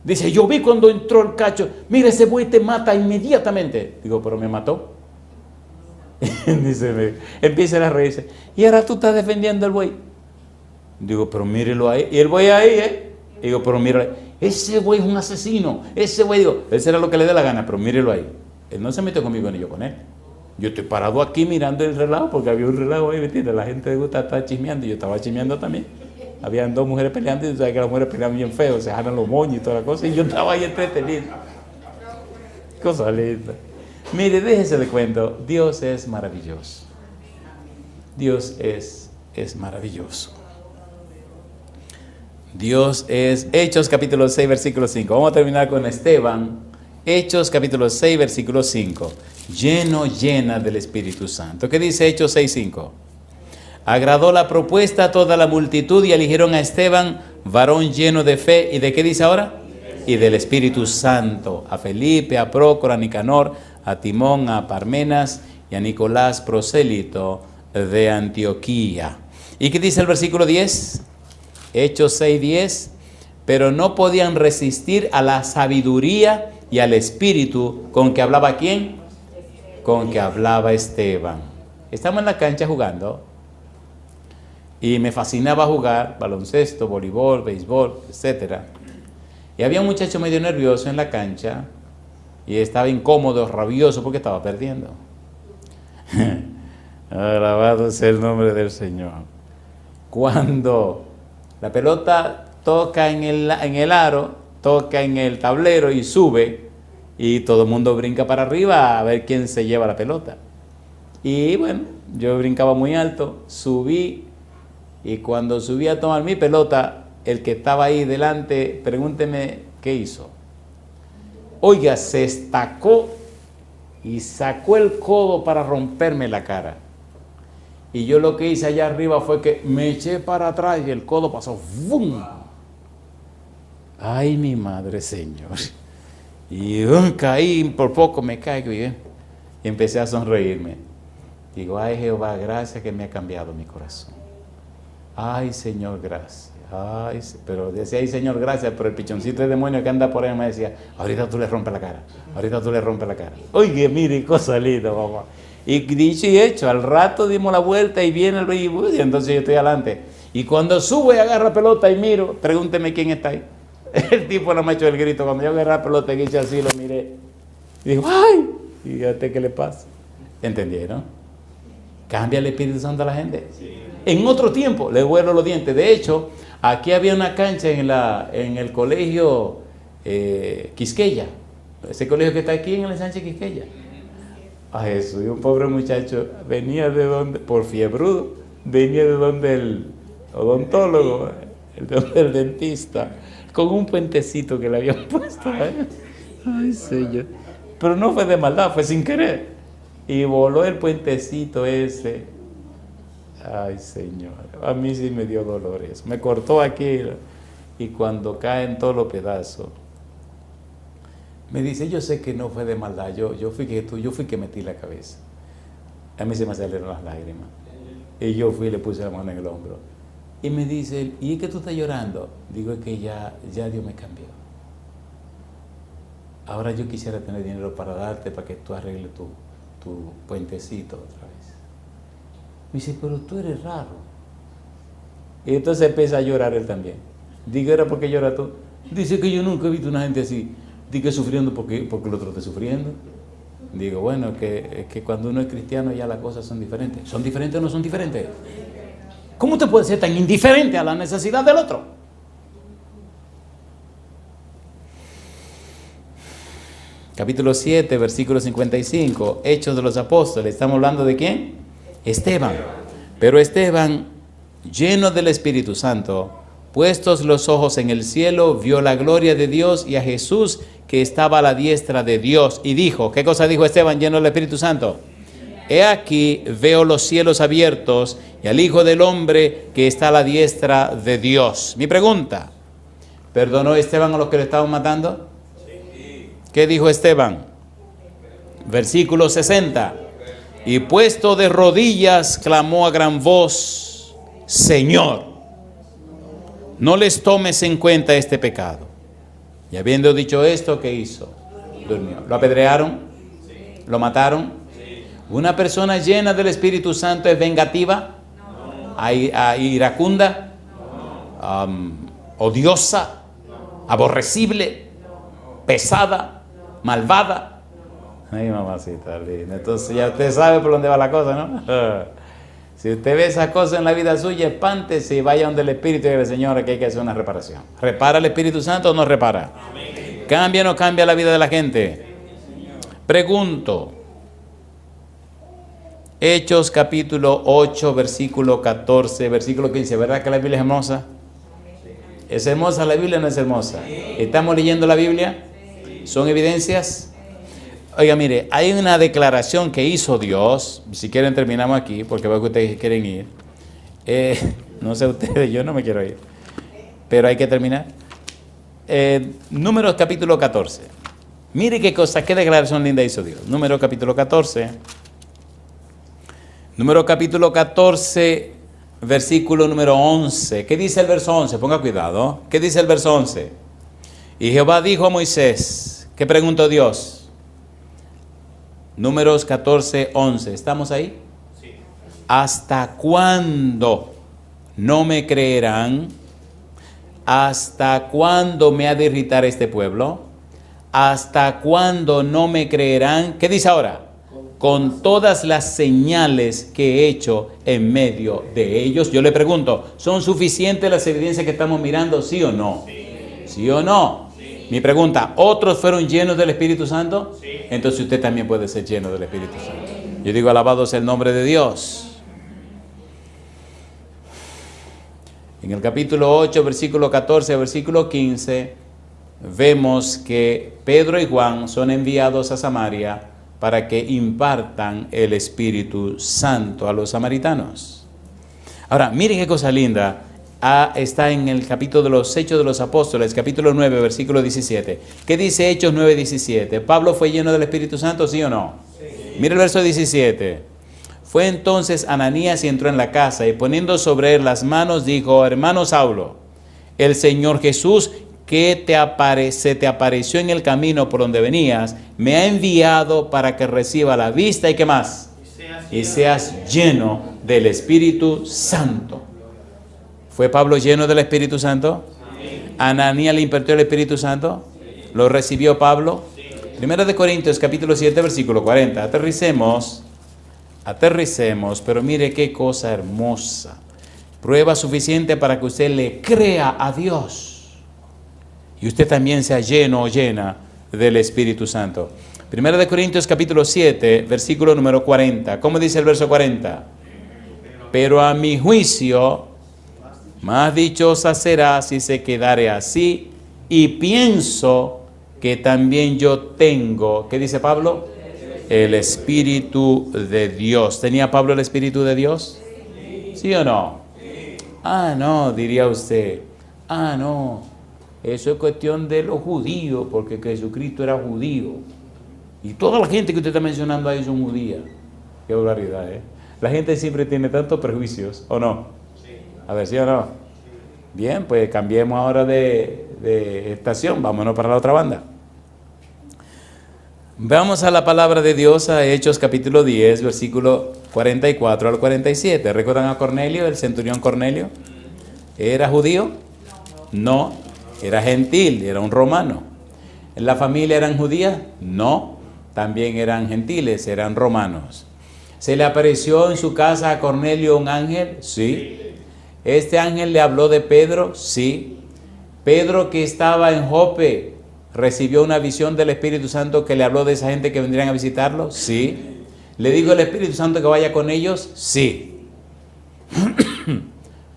Speaker 11: Dice, yo vi cuando entró el cacho, mira, ese buey te mata inmediatamente. Digo, pero me mató. Dice, empieza a reírse. Y ahora tú estás defendiendo al buey. Digo, pero mírelo ahí. Y el buey ahí, Digo, pero mírelo ahí. Ese buey es un asesino. Ese buey, digo, él será lo que le dé la gana, pero mírelo ahí. Él no se metió conmigo ni yo con él. Yo estoy parado aquí mirando el relajo, porque había un relajo ahí, ¿entiendes? La gente le gusta estar chismeando, y yo estaba chismeando también. Habían dos mujeres peleando, y tú sabes que las mujeres pelean bien feo, se jalan los moños y toda la cosa, y yo estaba ahí entretenido. Cosa linda. Mire, déjese de cuento, Dios es maravilloso. Dios es maravilloso. Dios es... Hechos capítulo 6, versículo 5. Vamos a terminar con Esteban. Hechos capítulo 6, versículo 5. Llena del Espíritu Santo. ¿Qué dice Hechos 6, 5? Agradó la propuesta a toda la multitud y eligieron a Esteban, varón lleno de fe. ¿Y de qué dice ahora? Y del Espíritu Santo. A Felipe, a Prócoro, a Nicanor, a Timón, a Parmenas y a Nicolás, prosélito de Antioquía. ¿Y qué dice el versículo 10? Hechos 6, 10. Pero no podían resistir a la sabiduría y al espíritu con que hablaba ¿quién? Con que hablaba Esteban. Estamos en la cancha jugando y me fascinaba jugar baloncesto, voleibol, béisbol, etc. Y había un muchacho medio nervioso en la cancha y estaba incómodo, rabioso porque estaba perdiendo. Alabado sea el nombre del Señor. Cuando la pelota toca en el aro, toca en el tablero y sube, y todo el mundo brinca para arriba a ver quién se lleva la pelota. Y bueno, yo brincaba muy alto, subí, y cuando subí a tomar mi pelota, el que estaba ahí delante, pregúnteme qué hizo. Oiga, se estacó y sacó el codo para romperme la cara. Y yo lo que hice allá arriba fue que me eché para atrás y el codo pasó ¡vum! Ay, mi madre, Señor. Y caí, por poco me caigo y empecé a sonreírme. Digo, ay, Jehová, gracias que me ha cambiado mi corazón. Ay, Señor, gracias. Ay, pero decía, ay, Señor, gracias, pero el pichoncito de demonio que anda por ahí me decía, ahorita tú le rompes la cara, ahorita tú le rompes la cara. Oye, mire, cosa linda, papá. Y dicho y hecho, al rato dimos la vuelta y viene el rey y entonces yo estoy adelante. Y cuando subo y agarro la pelota y miro, pregúnteme quién está ahí. El tipo no me ha hecho el grito. Cuando yo agarré la pelota y hice así, lo miré. Y digo, ¡ay! ¿Y fíjate qué le pasa? ¿Entendieron? Cambia el Espíritu Santo a la gente. Sí. En otro tiempo, le vuelo los dientes. De hecho, aquí había una cancha en el colegio Quisqueya. Ese colegio que está aquí en el Sánchez Quisqueya. A Jesús, y un pobre muchacho venía de donde, por fiebrudo, venía de donde el odontólogo, el dentista, con un puentecito que le habían puesto. Ay, Señor. Pero no fue de maldad, fue sin querer. Y voló el puentecito ese. Ay, Señor. A mí sí me dio dolores. Me cortó aquí y cuando caen todos los pedazos. Me dice, yo sé que no fue de maldad, yo fui que metí la cabeza. A mí se me salieron las lágrimas. Y yo fui y le puse la mano en el hombro. Y me dice, ¿y es que tú estás llorando? Digo, es que ya Dios me cambió. Ahora yo quisiera tener dinero para darte, para que tú arregles tu puentecito otra vez. Me dice, pero tú eres raro. Y entonces empieza a llorar él también. Digo, ¿era porque lloras tú? Dice que yo nunca he visto una gente así. Digo, sufriendo porque el otro está sufriendo. Digo, bueno, es que cuando uno es cristiano ya las cosas son diferentes. ¿Son diferentes o no son diferentes? ¿Cómo te puedes ser tan indiferente a la necesidad del otro? capítulo 7, versículo 55, Hechos de los Apóstoles. ¿Estamos hablando de quién? Esteban. Pero Esteban, lleno del Espíritu Santo, puestos los ojos en el cielo, vio la gloria de Dios y a Jesús que estaba a la diestra de Dios. Y dijo, ¿qué cosa dijo Esteban lleno del Espíritu Santo? He aquí, veo los cielos abiertos y al Hijo del Hombre que está a la diestra de Dios. Mi pregunta, ¿perdonó Esteban a los que le estaban matando? ¿Qué dijo Esteban? Versículo 60. Y puesto de rodillas, clamó a gran voz, Señor, no les tomes en cuenta este pecado. Y habiendo dicho esto, ¿qué hizo? Durmió. ¿Lo apedrearon? ¿Lo mataron? ¿Una persona llena del Espíritu Santo es vengativa? ¿Iracunda? ¿Odiosa? ¿Aborrecible? ¿Pesada? ¿Malvada? Ay, mamacita linda. Entonces ya usted sabe por dónde va la cosa, ¿no? Si usted ve esas cosas en la vida suya, espántese y vaya donde el Espíritu y el Señor, que hay que hacer una reparación. ¿Repara el Espíritu Santo o no repara? Amén. ¿Cambia o no cambia la vida de la gente? Pregunto. Hechos capítulo 8, versículo 14, versículo 15. ¿Verdad que la Biblia es hermosa? ¿Es hermosa la Biblia o no es hermosa? ¿Estamos leyendo la Biblia? ¿Son evidencias? Oiga, mire, hay una declaración que hizo Dios. Si quieren terminamos aquí, porque veo que ustedes quieren ir. No sé ustedes, yo no me quiero ir. Pero hay que terminar. Números capítulo 14. Mire qué cosa, qué declaración linda hizo Dios. Números capítulo 14. Número capítulo 14, versículo número 11. ¿Qué dice el verso 11? Ponga cuidado. ¿Qué dice el verso 11? Y Jehová dijo a Moisés, ¿qué preguntó Dios? Números 14, 11. ¿Estamos ahí? Sí. ¿Hasta cuándo no me creerán? ¿Hasta cuándo me ha de irritar este pueblo? ¿Hasta cuándo no me creerán? ¿Qué dice ahora? Con todas las señales que he hecho en medio de ellos. Yo le pregunto, ¿son suficientes las evidencias que estamos mirando? ¿Sí o no? Sí, ¿sí o no? Sí. Mi pregunta, ¿otros fueron llenos del Espíritu Santo? Sí. Entonces usted también puede ser lleno del Espíritu Santo. Yo digo, alabado sea el nombre de Dios. En el capítulo 8, versículo 14, versículo 15, vemos que Pedro y Juan son enviados a Samaria para que impartan el Espíritu Santo a los samaritanos. Ahora, miren qué cosa linda. Está en el capítulo de los Hechos de los Apóstoles, capítulo 9, versículo 17. ¿Qué dice Hechos 9, 17? ¿Pablo fue lleno del Espíritu Santo, sí o no? Sí. Mira el verso 17. Fue entonces Ananías y entró en la casa, y poniendo sobre él las manos, dijo, hermano Saulo, el Señor Jesús, que se te apareció en el camino por donde venías, me ha enviado para que reciba la vista y ¿qué más? Y seas lleno del Espíritu Santo. ¿Fue Pablo lleno del Espíritu Santo? Sí. ¿Ananías le impartió el Espíritu Santo? Sí. ¿Lo recibió Pablo? Sí. Primera de Corintios, capítulo 7, versículo 40. Aterricemos, pero mire qué cosa hermosa. Prueba suficiente para que usted le crea a Dios. Y usted también sea lleno o llena del Espíritu Santo. Primera de Corintios capítulo 7, versículo número 40. ¿Cómo dice el verso 40? Pero a mi juicio, más dichosa será si se quedare así, y pienso que también yo tengo, ¿qué dice Pablo? El Espíritu de Dios. ¿Tenía Pablo el Espíritu de Dios? ¿Sí o no? Ah, no, diría usted. Ah, no. Eso es cuestión de los judíos, porque Jesucristo era judío. Y toda la gente que usted está mencionando ahí son judías. Qué barbaridad, ¿eh? La gente siempre tiene tantos prejuicios, ¿o no? Sí. A ver, ¿sí o no? Bien, pues cambiemos ahora de estación. Vámonos para la otra banda. Vamos a la palabra de Dios, a Hechos capítulo 10, versículo 44 al 47. ¿Recuerdan a Cornelio, el centurión Cornelio? ¿Era judío? No. Era gentil, era un romano. ¿En la familia eran judías? No, también eran gentiles, eran romanos. ¿Se le apareció en su casa a Cornelio un ángel? Sí. ¿Este ángel le habló de Pedro? Sí. Pedro, que estaba en Jope, ¿Recibió una visión del Espíritu Santo que le habló de esa gente que vendrían a visitarlo? Sí. ¿Le dijo el Espíritu Santo que vaya con ellos? Sí.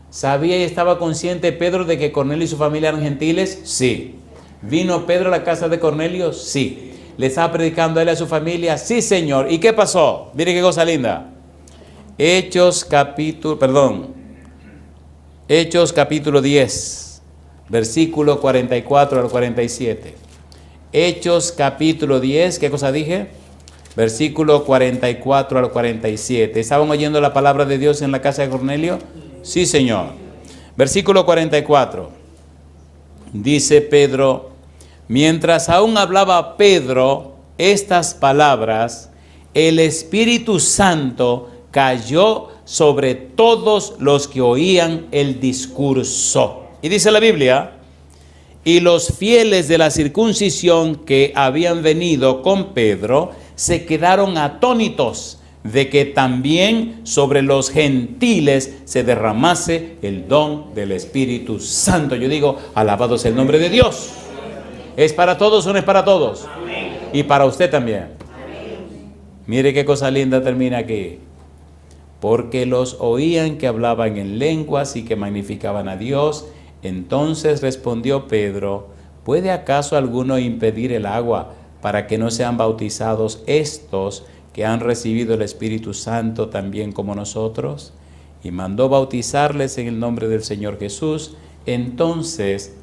Speaker 11: ¿Sabía y estaba consciente Pedro de que Cornelio y su familia eran gentiles? Sí. ¿Vino Pedro a la casa de Cornelio? Sí. ¿Le estaba predicando a él y a su familia? Sí, Señor. ¿Y qué pasó? Mire qué cosa linda. Hechos capítulo 10, versículo 44 al 47. Hechos capítulo 10, ¿qué cosa dije? Versículo 44 al 47. ¿Estaban oyendo la palabra de Dios en la casa de Cornelio? Sí, Señor. Versículo 44. Dice Pedro: mientras aún hablaba Pedro estas palabras, el Espíritu Santo cayó sobre todos los que oían el discurso. Y dice la Biblia: y los fieles de la circuncisión que habían venido con Pedro se quedaron atónitos de que también sobre los gentiles se derramase el don del Espíritu Santo. Yo digo, alabado sea el nombre de Dios. ¿Es para todos o no es para todos? Amén. Y para usted también. Amén. Mire qué cosa linda termina aquí. Porque los oían que hablaban en lenguas y que magnificaban a Dios. Entonces respondió Pedro: ¿puede acaso alguno impedir el agua para que no sean bautizados estos que han recibido el Espíritu Santo también como nosotros? Y mandó bautizarles en el nombre del Señor Jesús. Entonces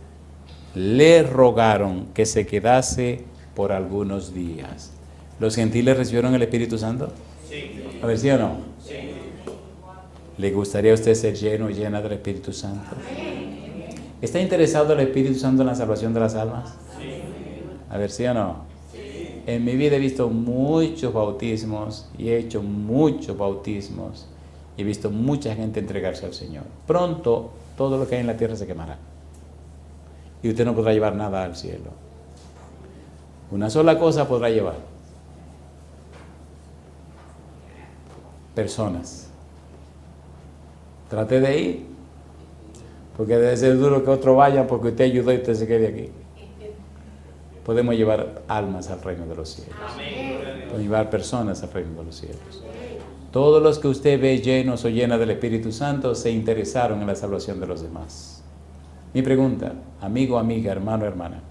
Speaker 11: le rogaron que se quedase por algunos días. ¿Los gentiles recibieron el Espíritu Santo? Sí. A ver, ¿sí o no? Sí. ¿Le gustaría a usted ser lleno o llena del Espíritu Santo? ¿Está interesado el Espíritu Santo en la salvación de las almas? Sí. A ver, ¿sí o no? Sí. En mi vida he visto muchos bautismos y he hecho muchos bautismos y he visto mucha gente entregarse al Señor. Pronto todo lo que hay en la tierra se quemará y usted no podrá llevar nada al cielo. Una sola cosa podrá llevar: personas. Trate de ir, porque debe ser duro que otro vaya porque usted ayudó y usted se quede aquí. Podemos llevar almas al reino de los cielos. Podemos llevar personas al reino de los cielos. Todos los que usted ve llenos o llenas del Espíritu Santo se interesaron en la salvación de los demás. Mi pregunta, amigo, amiga, hermano, hermana: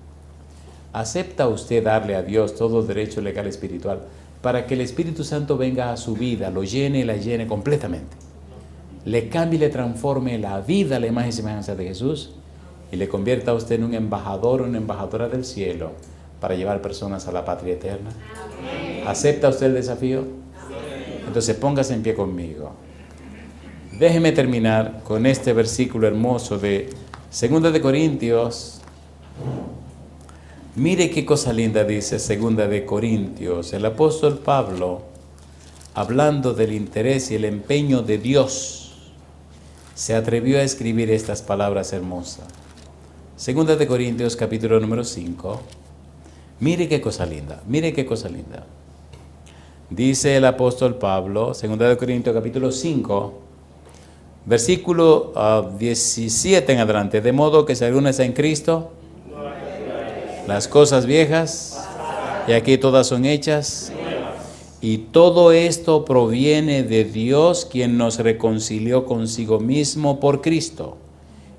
Speaker 11: ¿acepta usted darle a Dios todo derecho legal espiritual para que el Espíritu Santo venga a su vida, lo llene y la llene completamente? Le cambie y le transforme la vida a la imagen y semejanza de Jesús y le convierta a usted en un embajador o una embajadora del cielo para llevar personas a la patria eterna. Amén. ¿Acepta usted el desafío? Amén. Entonces póngase en pie conmigo. Déjeme terminar con este versículo hermoso de 2 de Corintios. Mire qué cosa linda dice 2 de Corintios. El apóstol Pablo, hablando del interés y el empeño de Dios, se atrevió a escribir estas palabras hermosas. 2 de Corintios capítulo número 5. Mire qué cosa linda, mire qué cosa linda. Dice el apóstol Pablo, 2 de Corintios capítulo 5, versículo 17 en adelante: de modo que si alguno está en Cristo, las cosas viejas, y aquí todas son hechas. Y todo esto proviene de Dios, quien nos reconcilió consigo mismo por Cristo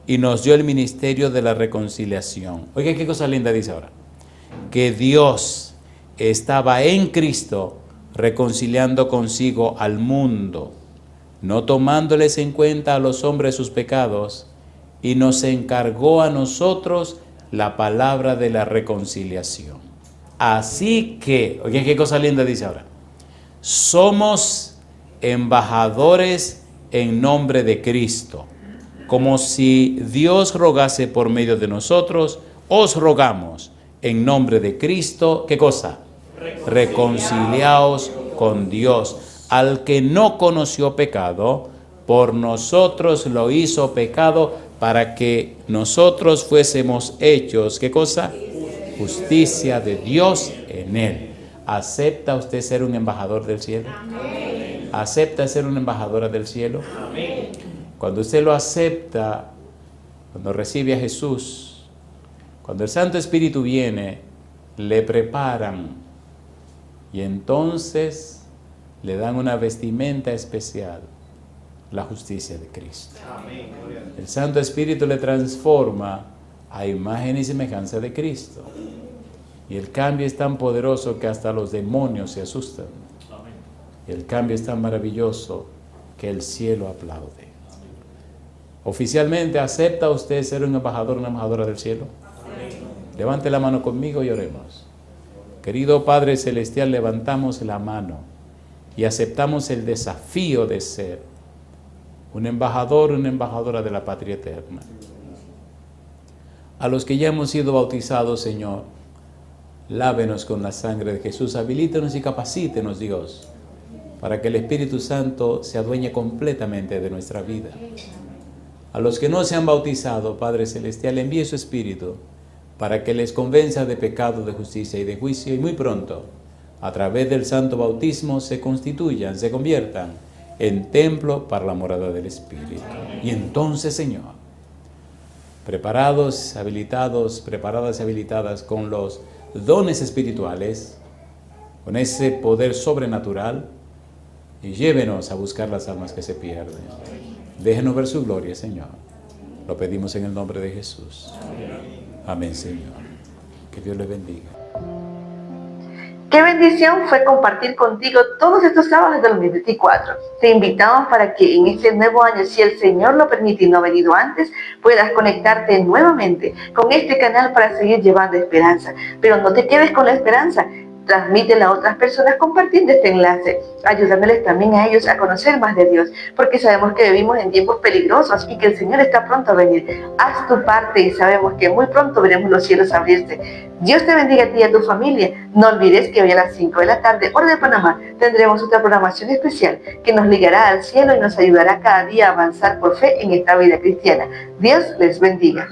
Speaker 11: y nos dio el ministerio de la reconciliación. Oiga, qué cosa linda dice ahora: que Dios estaba en Cristo reconciliando consigo al mundo, no tomándoles en cuenta a los hombres sus pecados, y nos encargó a nosotros la palabra de la reconciliación. Así que, oiga, qué cosa linda dice ahora: somos embajadores en nombre de Cristo, como si Dios rogase por medio de nosotros. Os rogamos en nombre de Cristo, ¿qué cosa? Reconciliaos con Dios. Al que no conoció pecado, por nosotros lo hizo pecado, para que nosotros fuésemos hechos, ¿qué cosa? Justicia de Dios en él. ¿Acepta usted ser un embajador del cielo? Amén. ¿Acepta ser una embajadora del cielo? Amén. Cuando usted lo acepta, cuando recibe a Jesús, cuando el Santo Espíritu viene, le preparan y entonces le dan una vestimenta especial, la justicia de Cristo. El Santo Espíritu le transforma a imagen y semejanza de Cristo. Y el cambio es tan poderoso que hasta los demonios se asustan. Y el cambio es tan maravilloso que el cielo aplaude. Oficialmente, ¿acepta usted ser un embajador, una embajadora del cielo? Levante la mano conmigo y oremos. Querido Padre Celestial, levantamos la mano y aceptamos el desafío de ser un embajador, una embajadora de la patria eterna. A los que ya hemos sido bautizados, Señor, lávenos con la sangre de Jesús, habilítenos y capacítenos, Dios, para que el Espíritu Santo se adueñe completamente de nuestra vida. A los que no se han bautizado, Padre Celestial, envíe su Espíritu para que les convenza de pecado, de justicia y de juicio, y muy pronto, a través del santo bautismo, se constituyan, se conviertan en templo para la morada del Espíritu. Y entonces, Señor, preparados, habilitados, preparadas y habilitadas con los dones espirituales, con ese poder sobrenatural, y llévenos a buscar las almas que se pierden. Déjenos ver su gloria, Señor. Lo pedimos en el nombre de Jesús. Amén, Señor. Que Dios les bendiga.
Speaker 9: Qué bendición fue compartir contigo todos estos sábados del 2024. Te invitamos para que en este nuevo año, si el Señor lo permite y no ha venido antes, puedas conectarte nuevamente con este canal para seguir llevando esperanza. Pero no te quedes con la esperanza. Transmítela a otras personas compartiendo este enlace, ayudándoles también a ellos a conocer más de Dios, porque sabemos que vivimos en tiempos peligrosos y que el Señor está pronto a venir. Haz tu parte y sabemos que muy pronto veremos los cielos abrirse. Dios te bendiga a ti y a tu familia. No olvides que hoy a las 5 de la tarde, hora de Panamá, tendremos otra programación especial que nos ligará al cielo y nos ayudará cada día a avanzar por fe en esta vida cristiana. Dios les bendiga.